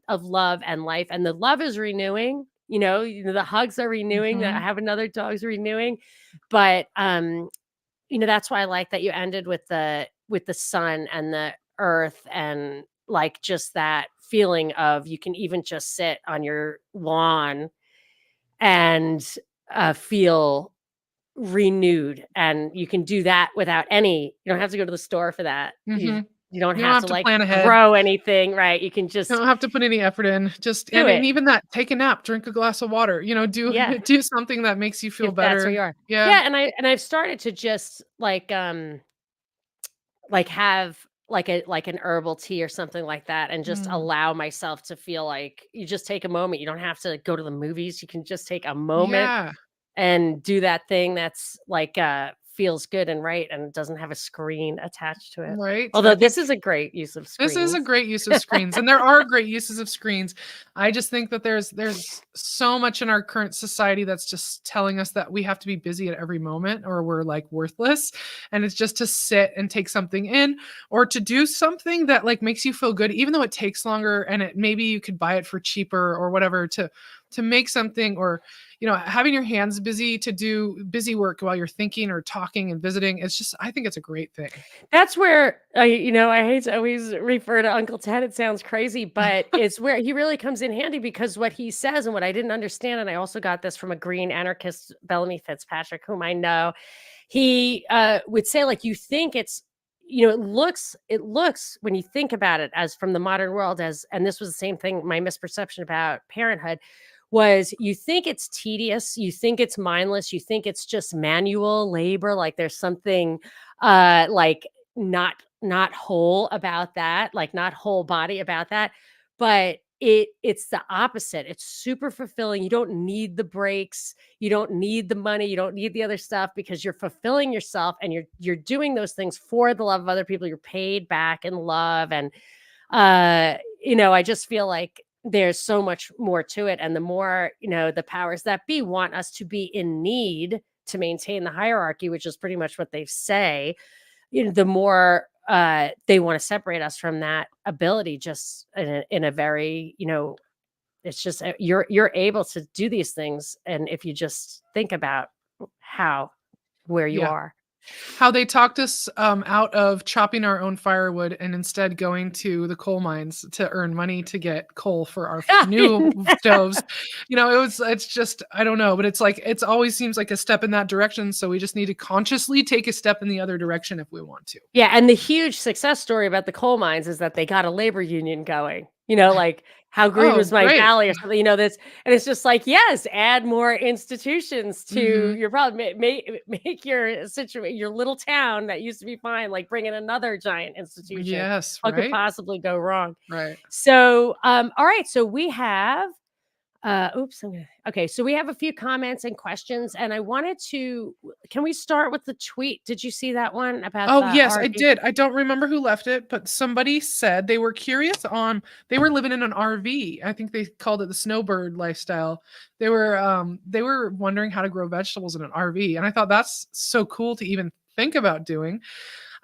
love and life. And the love is renewing, the hugs are renewing, that I Mhm. have another dog's renewing. But that's why I like that you ended with the sun and the earth and like just that feeling of you can even just sit on your lawn and feel renewed, and you can do that without any you don't have to go to the store for that. You Mhm. you don't You don't have have to to like plan ahead. grow anything, right? You can You just don't have to put any effort in. Just do and it. even that, take a nap, drink a glass of water, do Yeah, do something that makes you feel if that's where better. you are. Yeah. Yeah, and I've started to just like have like an herbal tea or something like that and just Mm. allow myself to feel like you just take a moment. You don't have to go to the movies. You can just take a moment Yeah. and do that thing that's like feels good and right and doesn't have a screen attached to it. Right? I Although this think is a great use of this is a screens. great use of screens, and there are great uses of screens. I just think that there's so much in our current society that's just telling us that we have to be busy at every moment or we're, like, worthless, and it's just to sit and take something in or to do something that, like, makes you feel good, even though it takes longer and it maybe you could buy it for cheaper or whatever to make something or, having your hands busy to do busy work while you're thinking or talking and visiting. It's just I think it's a great thing. That's where I hate to always refer to Uncle Ted. It sounds crazy, but it's where he really comes in handy because what he says and what I didn't understand, and I also got this from a green anarchist, Bellamy Fitzpatrick, whom I know. He would say, like, you think it's, it looks when you think about it as from the modern world as, and this was the same thing. My misperception about parenthood was you think it's tedious, you think it's mindless, you think it's just manual labor, like there's something like not whole about that, like not whole body about that. But it's the opposite. It's super fulfilling. You don't need the breaks, you don't need the money, you don't need the other stuff because you're fulfilling yourself and you're doing those things for the love of other people. You're paid back in love. And I just feel like there's so much more to it. And the more, the powers that be want us to be in need to maintain the hierarchy, which is pretty much what they say, the more they want to separate us from that ability just in a very, it's just you're able to do these things. And if you just think about how where you Yeah. are. How they talked us, out of chopping our own firewood and instead going to the coal mines to earn money to get coal for our new stoves. It's just I don't know, but it's like it's always seems like a step in that direction, so we just need to consciously take a step in the other direction if we want to. Yeah, and the huge success story about the coal mines is that they got a labor union going, like, "How green Oh, was my great. valley?" or something, this and it's just like, yes, add more institutions to Mhm. your problem. Make your little town that used to be fine, like, bring in another giant institution. Yes, What could right? possibly go wrong? Right. So, all right, so we have oops, okay, so we have a few comments and questions, and I wanted to can we start with the tweet? Did you see that one about Oh, the yes, I RV? did. I don't remember who left it, but somebody said they were curious on they were living in an RV. I think they called it the snowbird lifestyle. They were wondering how to grow vegetables in an RV, and I thought that's so cool to even think about doing.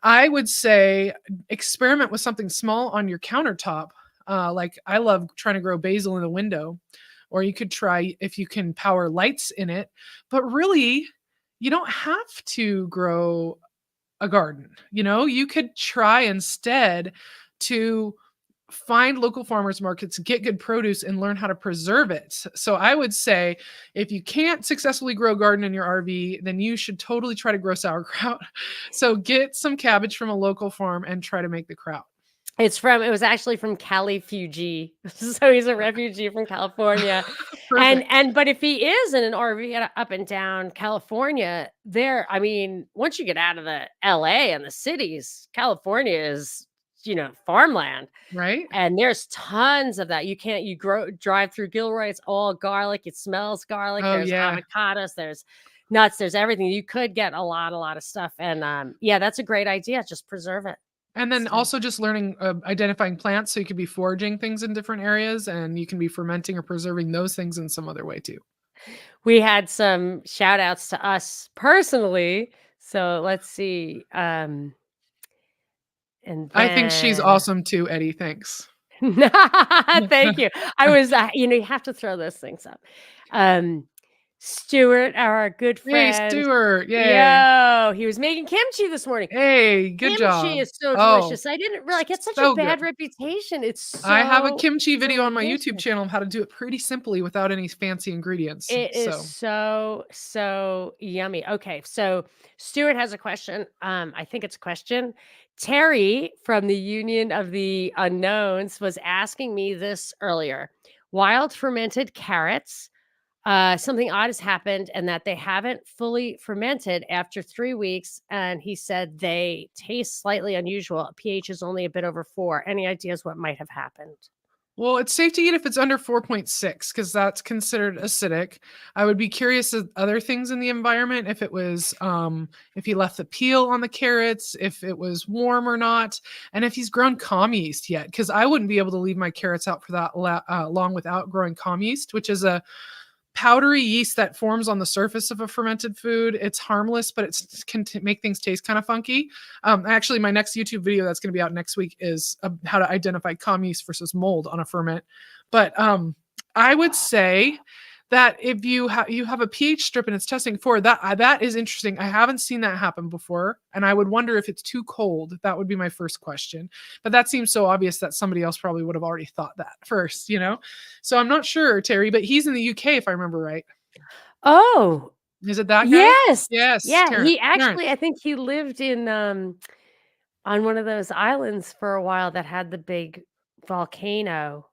I would say experiment with something small on your countertop. Like I love trying to grow basil in the window, or you could try if you can power lights in it. But really, you don't have to grow a garden. You could try instead to find local farmers markets, get good produce, and learn how to preserve it. So I would say if you can't successfully grow a garden in your RV, then you should totally try to grow sauerkraut. So get some cabbage from a local farm and try to make the kraut. It was actually from Cali Fuji. So he's a refugee from California. Perfect. But if he is in an RV up and down California, I mean, once you get out of the LA and the cities, California is, farmland. Right? And there's tons of that. You drive through Gilroy, it's all garlic. It smells garlic. Oh, There's yeah. avocados, there's nuts, there's everything. You could get a lot of stuff. And yeah, that's a great idea. Just preserve it. And then So also just learning, identifying plants, so you could be foraging things in different areas, and you can be fermenting or preserving those things in some other way too. we had some shout outs to us personally. So let's see. And I think she's then awesome too, Eddie, thanks. thank you. I was, you have to throw those things up. Um, Stuart, our good Hey, friend, Stuart, yay. yo, he was making kimchi this morning. Hey, good Kimchi joa. is so Oh, delicious. I didn't realize it gets such a so bad good. reputation. It's I have a so kimchi video on my YouTube delicious. channel of how to do it pretty simply without any fancy ingredients, It is so so, so yummy. Okay, so Stuart has a question. I think it's a question. Terry from the Union of the Unknowns was asking me this earlier. Wild fermented carrots. Something odd has happened and that they haven't fully fermented after 3 weeks. And he said they taste slightly unusual. pH is only a bit over 4. Any ideas what might have happened? well, it's safe to eat if it's under 4.6 because that's considered acidic. I would be curious of other things in the environment, if it was, if he left the peel on the carrots, if it was warm or not, and if he's grown comm yeast yet, because I wouldn't be able to leave my carrots out for that long without growing comm yeast, which is a powdery yeast that forms on the surface of a fermented food. It's harmless, but it can make things taste kind of funky. Actually, my next YouTube video that's going to be out next week is how to identify comm yeast versus mold on a ferment. But I would say that if you have a pH strip and it's testing for that, that is interesting. I haven't seen that happen before, and I would wonder if it's too cold. That would be my first question. But that seems so obvious that somebody else probably would have already thought that first, you know? So I'm not sure, Terry, but he's in the UK if I remember right. Oh, Is it that guy? yes. Yes, Yeah, he Terrence. actually I think he lived in, on one of those islands for a while that had the big volcano.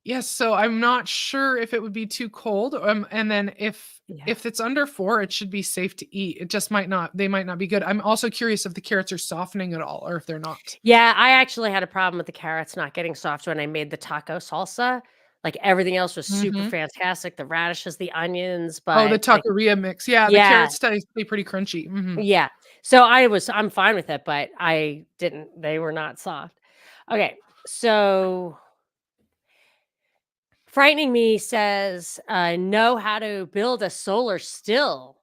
Yes, so I'm not sure if it would be too cold, and then Yeah. if it's under 4, it should be safe to eat. It just might not they might not be good. I'm also curious if the carrots are softening at all or if they're not. Yeah, I actually had a problem with the carrots not getting soft when I made the taco salsa. Like, everything else was super Mhm. fantastic, the radishes, the onions, Oh, the but the taqueria mix. Yeah, the yeah, carrots stay pretty crunchy. Mhm. yeah. So I'm fine with it, but I didn't they were not soft. Okay, so Frightening Me says, know how to build a solar still,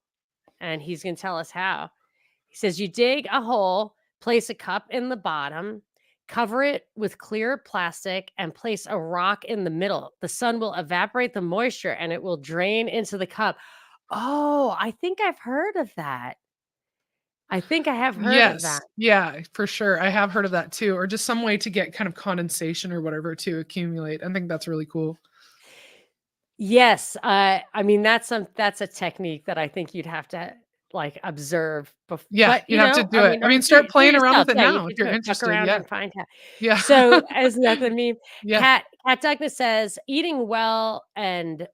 and he's gonna tell us how. He says, you dig a hole, place a cup in the bottom, cover it with clear plastic, and place a rock in the middle. The sun will evaporate the moisture and it will drain into the cup. Oh, I think I've heard of that. I think I have heard of Yes. that. Yeah, for sure. I have heard of that too, or just some way to get kind of condensation or whatever to accumulate. I think that's really cool. Yes, I mean, that's a technique that I think you'd have to, like, observe Yeah, but, you'd have to I do it. mean, I or mean, start do it playing around yourself. with it Yeah, you now if could you're do it, fuck interested. around Yeah. and find out. Yeah. So, isn't that the meme? Yeah. Cat Douglas says, "Eating well and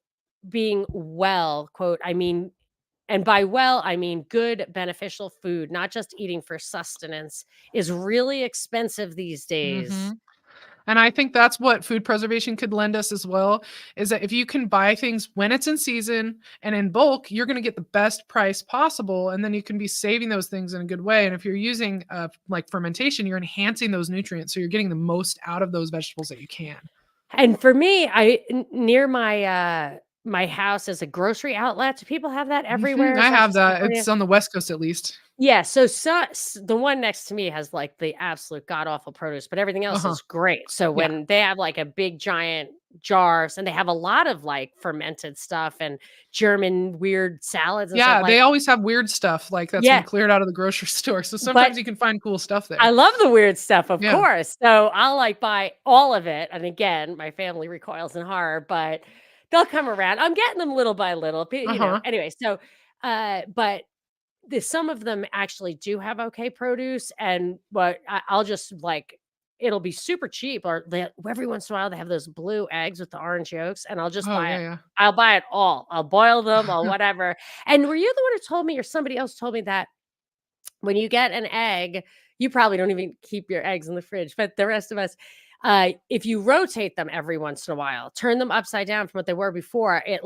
being well," quote, "I mean and by well, I mean good, beneficial food, not just eating for sustenance, is really expensive these days." Mhm. And I think that's what food preservation could lend us as well, is that if you can buy things when it's in season and in bulk, you're gonna get the best price possible, and then you can be saving those things in a good way, and if you're using, like fermentation, you're enhancing those nutrients, so you're getting the most out of those vegetables that you can. And for me, near my house is a grocery outlet. Do people have that Mhm, everywhere? I Is that have just that. California? It's on the West Coast at least. Yeah, the one next to me has, like, the absolute god awful produce, but everything else Uh-huh. is great. So Yeah. when they have, like, a big giant jars and they have a lot of, like, fermented stuff and German weird salads and stuff, Yeah, they like always have weird stuff, like, that's been yeah, cleared out of the grocery store, so but sometimes you can find cool stuff I there. love the weird stuff, of Yeah. course. So I'll, like, buy all of it, and again, my family recoils in horror, but they'll come around. I'm getting them little by little, Uh-huh. anyway, so, but some of them actually do have okay produce, and but I'll just, like it'll be super cheap, or they every once in a while, they have those blue eggs with the orange yolks, and I'll just Oh, buy yeah, it. yeah. I'll buy it all. I'll boil them or whatever. And were you the one who told me, or somebody else told me, that when you get an egg, you probably don't even keep your eggs in the fridge, but the rest of us, if you rotate them every once in a while, turn them upside down from what they were before, it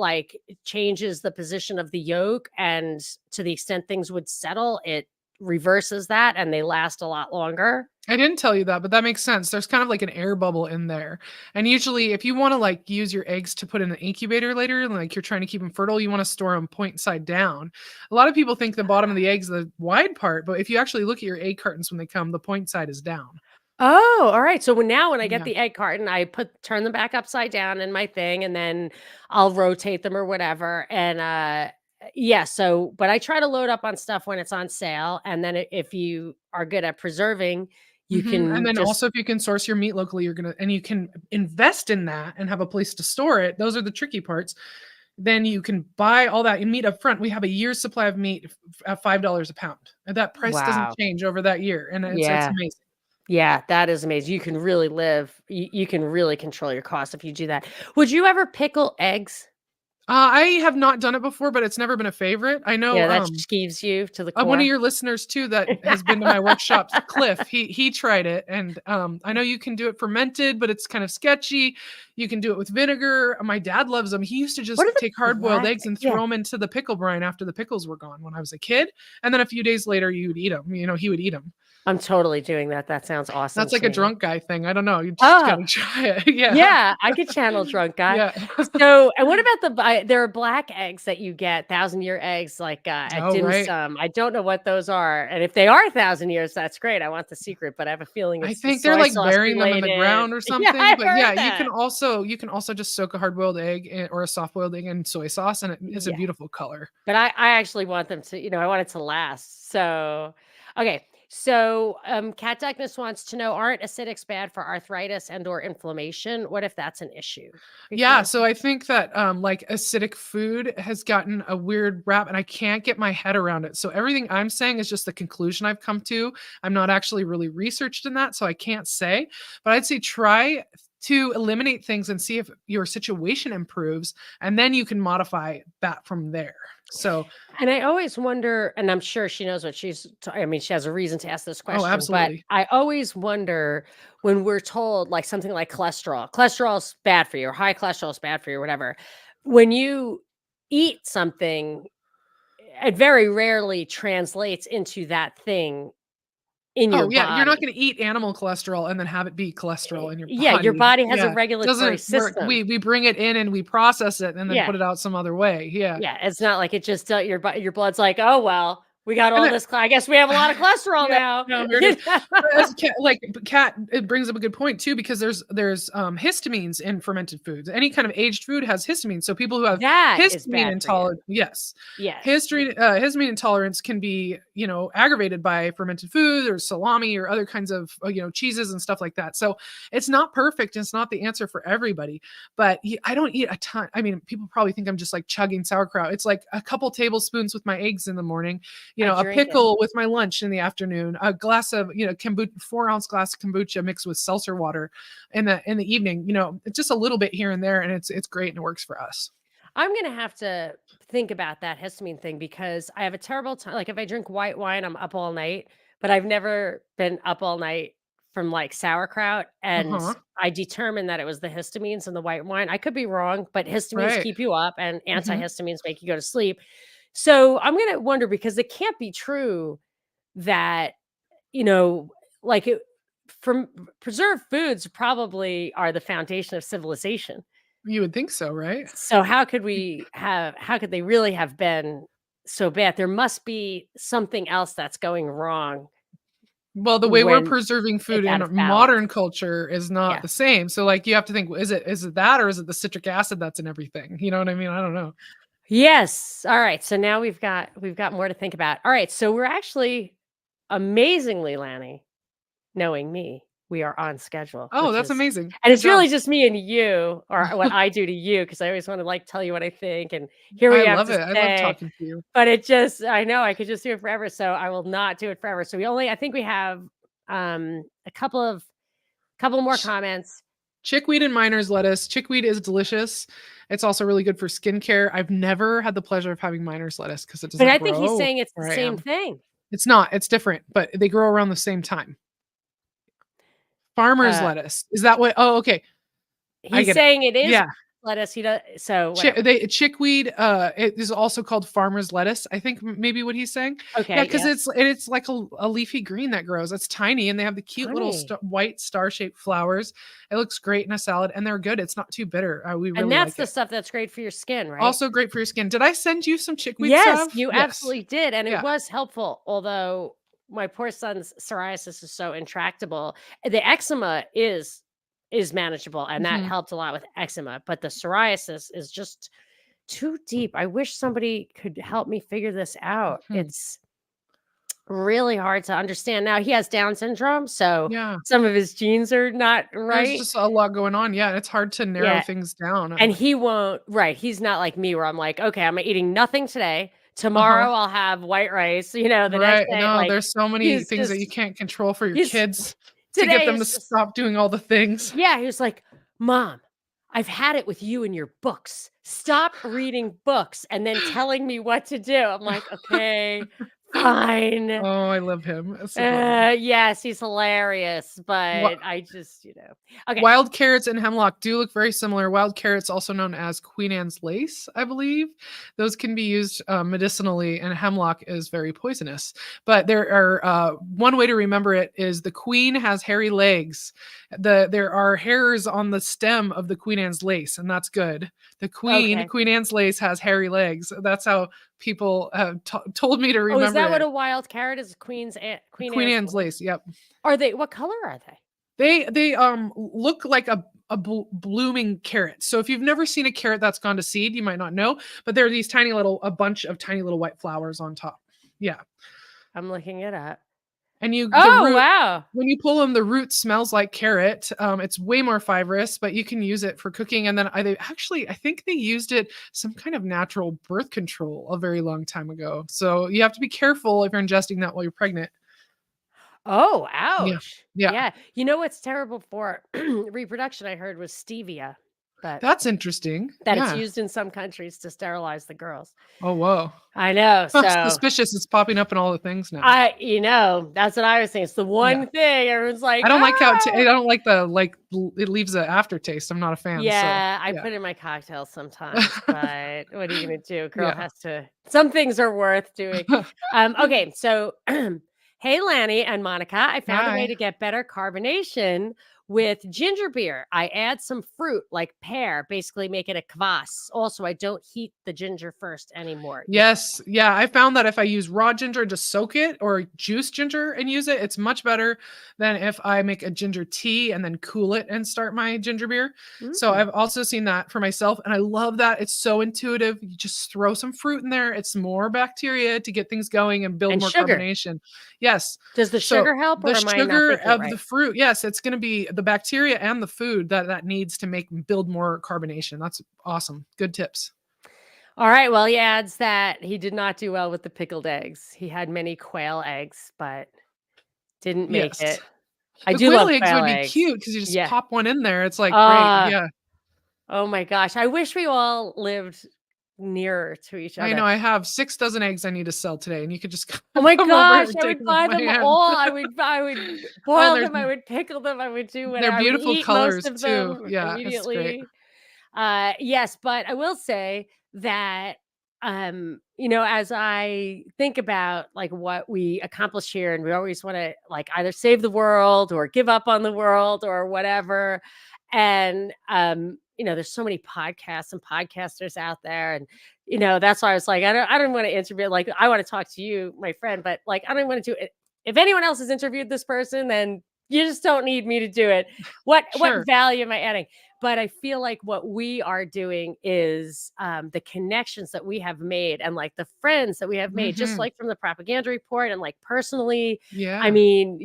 changes the position of the yolk, and to the extent things would settle, it reverses that and they last a lot longer. I didn't tell you that, but that makes sense. There's kind of like an air bubble in there. And usually if you wanna, like, use your eggs to put in an incubator later, like you're trying to keep them fertile, you wanna store them point side down. A lot of people think the bottom of the egg is the wide part, but if you actually look at your egg cartons when they come, the point side is down. Oh, all right. So when I get Yeah. the egg carton, I turn them back upside down in my thing, and then I'll rotate them or whatever. And yeah. So, but I try to load up on stuff when it's on sale, and then if you are good at preserving, you Mhm, and can then just also if you can source your meat locally, you can invest in that and have a place to store it. Those are the tricky parts. Then you can buy all that meat up front. We have a year's supply of meat at $5 a pound, and that price doesn't wow. change over that year, and it's Yeah. amazing. Yeah, that is amazing. You can really you can really control your costs if you do that. Would you ever pickle eggs? I have not done it before, but it's never been a favorite. I know, Yeah, that skeeves you to the one of core. your listeners too that has been to my workshops, Cliff, he tried it, and, I know you can do it fermented, but it's kind of sketchy. You can do it with vinegar. My dad loves them. He used to What are just take the hard-boiled black eggs and yeah. throw them into the pickle brine after the pickles were gone when I was a kid, and then a few days later, you would eat them. He would eat them. I'm totally doing that. That sounds awesome That's like to a me. drunk guy thing. I don't know. You just Oh, gotta try it. Yeah. yeah, I could channel drunk guy. Yeah. So, and what about there are black eggs that you get, 1,000-year eggs, like, at Oh, dim right. sum. I don't know what those are, and if they are 1,000 years, that's great. I want the secret, but I have a feeling I it's the think they're, soy like, sauce burying them in the related. ground or Yeah, something, I but heard yeah, that. you can also just soak a hard-boiled egg or a soft-boiled egg in soy sauce, and it's a Yeah. beautiful color. But I actually want them to, I want it to last. So, okay. So, Cat Douglas wants to know, aren't acidics bad for arthritis and or inflammation? What if that's an issue? Yeah, Before, so I think that, like, acidic food has gotten a weird rap, and I can't get my head around it. So everything I'm saying is just the conclusion I've come to. I'm not actually really researched in that, so I can't say. But I'd say try to eliminate things and see if your situation improves, and then you can modify that from there. So and I always wonder, and I'm sure she knows what I mean, she has a reason to ask this oh, question, but absolutely. I always wonder when we're told like something like cholesterol's bad for you, or high cholesterol is bad for you, or whatever. When you eat something, it very rarely translates into that thing in your Oh, yeah, you're not body. gonna eat animal cholesterol and then have it be cholesterol in your Yeah, your body. body has a Yeah, regulatory doesn't work. system. We bring it in and we process it and then Yeah, put it out some other way. Yeah. yeah, it's not like it just your blood's like, "Oh, well, we got And all then this I guess we have a lot of cholesterol yeah, now." no, here it You is. know? But as a cat, like, but cat, it brings up a good point too because there's histamines in fermented foods. Any kind of aged food has histamine. So people who have That is histamine bad for you. intolerance, yes, Yes. histamine intolerance can be aggravated by fermented food or salami or other kinds of cheeses and stuff like that. So it's not perfect. It's not the answer for everybody. But I don't eat a ton. I mean, people probably think I'm just like chugging sauerkraut. It's like a couple tablespoons with my eggs in the morning, I a drink it. pickle with my lunch in the afternoon, a glass of, kombucha, 4-ounce glass of kombucha mixed with seltzer water in the evening. It's just a little bit here and there, and it's great and it works for us. I'm gonna have to think about that histamine thing because I have a terrible time. Like if I drink white wine, I'm up all night, but I've never been up all night from like sauerkraut. And Uh-huh. I determined that it was the histamines in the white wine. I could be wrong, but histamines Right. keep you up and Mhm. antihistamines make you go to sleep. So I'm gonna wonder because it can't be true that, you know, like it, from preserved foods probably are the foundation of civilization. You would think so, right? So how could they really have been so bad? There must be something else that's going wrong Well, the way we're when preserving food it's in out of balance. modern culture is not Yeah. the same. So, like, you have to think, is it that or is it the citric acid that's in everything? You know what I mean? I don't know. Yes. All right. So now we've got more to think about. All right. So we're actually amazingly, Lanny, knowing me, we are on schedule, Oh, which that's is amazing. and Good it's job. really just me and you, or what I do to you, because I always want to like tell you what I think, and here I we have love to it. I love say, talking to you. but it just I know I could just do it forever, so I will not do it forever. So I think we have a couple more comments. Chickweed and miner's lettuce. Chickweed is delicious. It's also really good for skincare. I've never had the pleasure of having miner's lettuce because it But doesn't I think he's grow saying it's the where I same am. thing. It's not, it's different, but they grow around the same time. Farmer's Uh, lettuce. Is that what? Oh, okay. I he's get it. saying it is Yeah. lettuce, he does so whatever. Chickweed, it is also called farmer's lettuce, I think maybe what he's saying. Yeah, Okay, because yep. it's like a leafy green that grows. It's tiny, and they have the cute little Funny. white star-shaped flowers. It looks great in a salad, and they're good. It's not too bitter. We And really that's like the it. stuff that's great for your skin, right? Also great for your skin. Did I send you some chickweed Yes, salve? you Yes. absolutely did, and it Yeah. was helpful, although my poor son's psoriasis is so intractable. The eczema is manageable, and that Mhm. helped a lot with eczema, but the psoriasis is just too deep. I wish somebody could help me figure this out. Mhm. It's really hard to understand. Now he has Down syndrome, so Yeah. some of his genes are not There's right. just a lot going on. Yeah, it's hard to narrow Yeah, things down. and he won't right, he's not like me where I'm like, "Okay, I'm eating nothing today. Uh-huh. Tomorrow I'll have white rice," the next Right. day, No, like, there's so many he's things that you just can't control for your he's kids to get today them to is just stop doing all the things. yeah, he was like, "Mom, I've had it with you and your books. Stop reading books and then telling me what to do." I'm like, "Okay, fine." Oh, I love him. It's so funny. Yes, he's hilarious, What but I just, okay. wild carrots and hemlock do look very similar. Wild carrots, also known as Queen Anne's lace, I believe. Those can be used medicinally, and hemlock is very poisonous. But there are one way to remember it is the queen has hairy legs. There are hairs on the stem of the Queen Anne's lace, and that's good. The Okay. Queen Anne's lace, has hairy legs. That's how people have told me to Oh, is remember that what it. a wild carrot is? Queen Queen Anne's Anne's lace? lace. Yep. Are they what color are they? They look like a blooming carrot. So if you've never seen a carrot that's gone to seed, you might not know, but there are these a bunch of tiny little white flowers on top. Yeah. I'm looking it up. And the Oh, root, wow. when you pull them, the root smells like carrot. It's way more fibrous, but you can use it for cooking. And then I think they used it some kind of natural birth control a very long time ago. So you have to be careful if you're ingesting that while you're pregnant. Oh, Yeah. ouch. Yeah. Yeah. You know what's terrible for reproduction, I heard, was stevia, but That's interesting. that it's Yeah. used in some countries to sterilize the girls. Oh, whoa. I know. Huh, So suspicious. It's popping up in all the things now. that's what I was saying. It's the Yeah. one thing everyone's like, I don't like how I "Ah!" don't like it leaves an aftertaste. I'm not a fan, so Yeah, I yeah. put in my cocktails sometimes, but what are you gonna do? A girl Yeah. has to some things are worth doing. Okay, so hey Lanny and Monica, I found a way Hi. to get better carbonation with ginger beer. I add some fruit like pear, basically make it a kvass. Also, I don't heat the ginger first anymore. Yeah. Yes. Yeah, I found that if I use raw ginger and just soak it or juice ginger and use it, it's much better than if I make a ginger tea and then cool it and start my ginger beer. So Mm. I've also seen that for myself, and I love that. It's so intuitive. You just throw some fruit in there. It's more bacteria to get things going and build And more sugar. carbonation. Yes. Does the So sugar help the or am I not sugar thinking it of the right? fruit, yes, it's going to be the bacteria and the food that needs to build more carbonation. That's awesome. Good tips. All right. Well, he adds that he did not do well with the pickled eggs. He had many quail eggs, but didn't make Yes. it. I The do quail love eggs quail would be eggs. cute because you just Yeah. pop one in there. It's like great. Uh, Yeah. oh my gosh. I wish we all lived nearer to each I other. know I have 6 dozen eggs I need to sell today, and you could just Oh my come over gosh, and I take would them off buy my them hand. all. I would Oh, boil them, I would pickle them, I would do they're whatever. I would beautiful eat most colors of too. them Yeah, it's great. immediately. Yes, but I will say that as I think about like what we accomplish here and we always want to like either save the world or give up on the world or whatever. And there's so many podcasts and podcasters out there. And that's why I was like, I don't want to interview, like I want to talk to you, my friend, but like I don't want to do it. If anyone else has interviewed this person, then you just don't need me to do it. What Sure. value am I adding? But I feel like what we are doing is the connections that we have made and like the friends that we have made, just Mhm. like from the propaganda report and like personally. I Yeah. mean,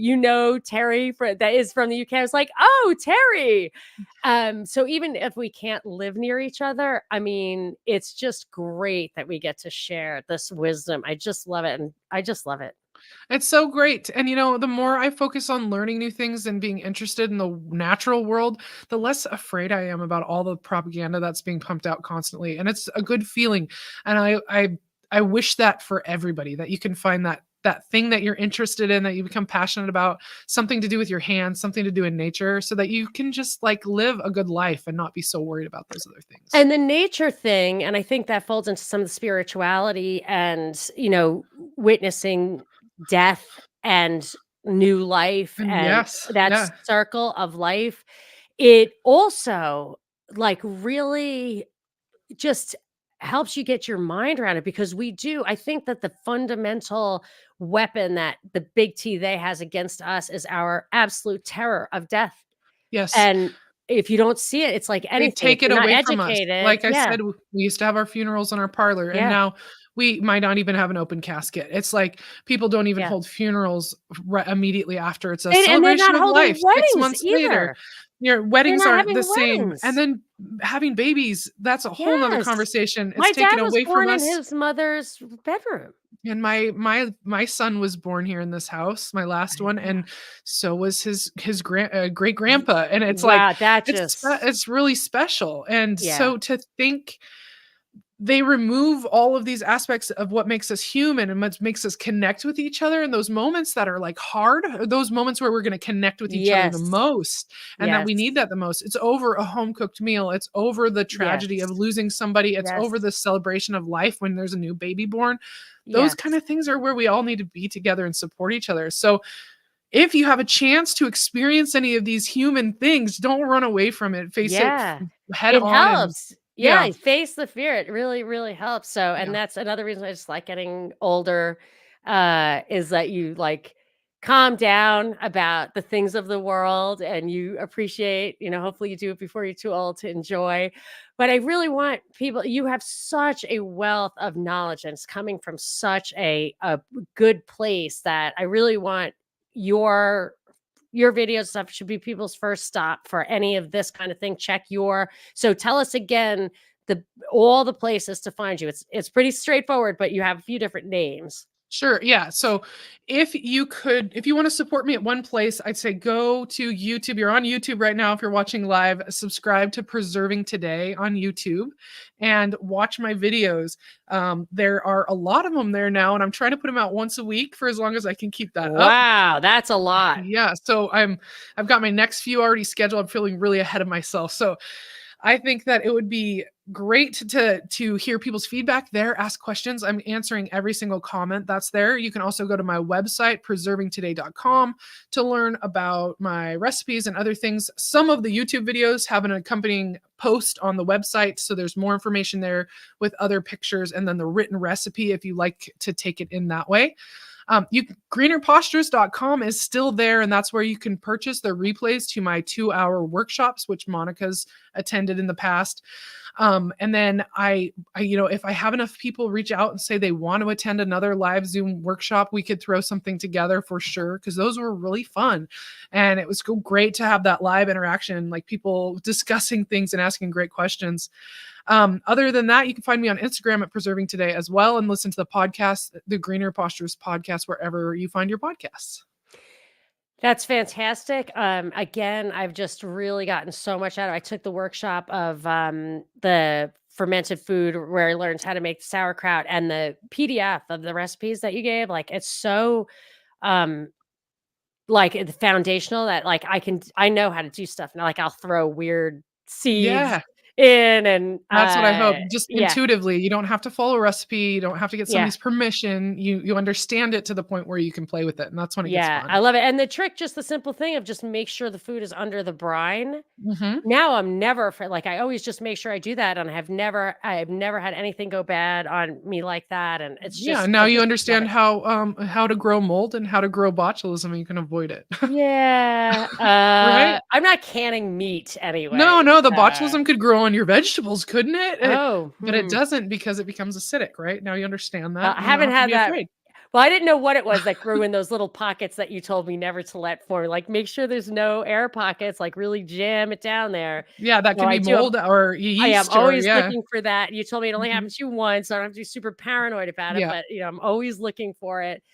Terry that is from the UK. I was like, oh, Terry. So even if we can't live near each other, I mean, it's just great that we get to share this wisdom. I just love it. And I just love it. It's so great. And the more I focus on learning new things and being interested in the natural world, the less afraid I am about all the propaganda that's being pumped out constantly. And it's a good feeling. And I wish that for everybody, that you can find that that thing that you're interested in, that you become passionate about, something to do with your hands, something to do in nature, so that you can just like live a good life and not be so worried about those other things. And the nature thing, and I think that folds into some of the spirituality and, witnessing death and new life And and yes, that yeah. circle of life. It also, like, really just helps you get your mind around it because I think that the fundamental weapon that the big T they has against us is our absolute terror of death. Yes. And if you don't see it, it's like They anything. If take it you're not away from us. educated, Like I yeah, said, we used to have our funerals in our parlor, and yeah, now we might not even have an open casket. It's like people don't even yeah. hold funerals immediately after. It's a And they're celebration not of holding life 6 weddings months later. either. Your They're weddings not aren't having the same, and weddings. then having babies, that's a whole whole 'nother Yes. conversation. It's My taken dad was away from born in us, his mother's bedroom. and my son was born here in this house, my last one, Yeah. and so was his great Y grandpa, and it's like, Wow, that just it's really special, and yeah. so to think they remove all of these aspects of what makes us human and what makes us connect with each other in those moments that are like hard, or those moments where we're going to connect with each other the Yes. most, and that Yes. we need that the most. It's over a home cooked meal. It's over the tragedy of Yes. losing somebody. It's Yes. over the celebration of life when there's a new baby born. Those kind Yes. of things are where we all need to be together and support each other. So if you have a chance to experience any of these human things, don't run away from it. Face it Yeah. head It on, and helps. yeah. Yeah, face the fear. It really, really helps. So, and Yeah. that's another reason I just like getting older, is that you like calm down about the things of the world and you appreciate, hopefully you do it before you're too old to enjoy. But I really want people, you have such a wealth of knowledge and it's coming from such a good place that I really want your your video stuff should be people's first stop for any of this kind of thing. So tell us again the all the places to find you. It's pretty straightforward, but you have a few different names. Sure. Yeah. So if you want to support me at one place, I'd say go to YouTube. You're on YouTube right now. If you're watching live, subscribe to Preserving Today on YouTube and watch my videos. There are a lot of them there now, and I'm trying to put them out once a week for as long as I can keep that up. Wow, that's a lot. Yeah. So I've got my next few already scheduled. I'm feeling really ahead of myself. So I think that it would be great to hear people's feedback there, ask questions. I'm answering every single comment that's there. You can also go to my website, preservingtoday.com, to learn about my recipes and other things. Some of the YouTube videos have an accompanying post on the website, so there's more information there with other pictures and then the written recipe if you like to take it in that way. Greenerpostures.com is still there, and that's where you can purchase the replays to my 2-hour workshops, which Monica's attended in the past. And then if I have enough people reach out and say they want to attend another live Zoom workshop, we could throw something together for sure, because those were really fun. And it was great to have that live interaction, like people discussing things and asking great questions. Other than that, you can find me on Instagram at Preserving Today as well, and listen to the podcast, the Greener Postures podcast, wherever you find your podcasts. That's fantastic. Again, I've just really gotten so much out of it. I took the workshop of the fermented food where I learned how to make sauerkraut and the PDF of the recipes that you gave. Like it's so um like foundational that like I know how to do stuff now. Like I'll throw weird seeds Yeah, in and that's what I hope. Just yeah, intuitively, you don't have to follow a recipe, you don't have to get yeah. somebody's permission. You understand it to the point where you can play with it, and that's when it gets Yeah, fun. I love it. And the trick, just the simple thing of just make sure the food is under the brine. Mhm. Now I'm never afraid, like, I always just make sure I do that, and I've never had anything go bad on me like that, and it's Yeah, just now I you just love understand it. how to grow mold and how to grow botulism, and you can avoid it. Yeah, Right? I'm not canning meat anyway, No, no, the uh botulism could grow on your vegetables, couldn't it? oh, But it doesn't, because it becomes acidic, right? Now you understand that, I and you don't haven't have to had be that. afraid. Well, I didn't know what it was that grew in those little pockets that you told me never to let form, like, make sure there's no air pockets, like, really jam it down there. Yeah, that So could I be do have mold or I am yeast, or always yeah. looking for that. You told me it only Mhm. happened to you once, so I don't have to be super paranoid about it, Yeah. but, I'm always looking for it.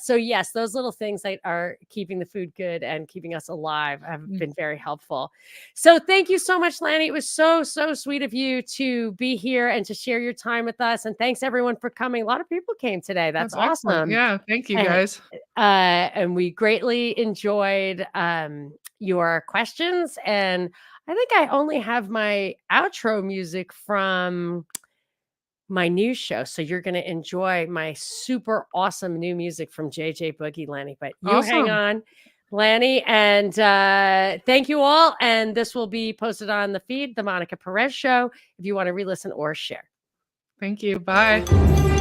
So yes, those little things that are keeping the food good and keeping us alive have been very helpful. So thank you so much, Lanny. It was so sweet of you to be here and to share your time with us. And thanks everyone for coming. A lot of people came today. That's excellent. awesome. Yeah, thank you And, guys. and we greatly enjoyed your questions. And I think I only have my outro music from my new show. So you're going to enjoy my super awesome new music from JJ Boogie, Lanny. But you hang on, Lanny. And thank you all. And this will be posted on the feed, The Monica Perez Show, if you want to re-listen or share. Thank you. Bye.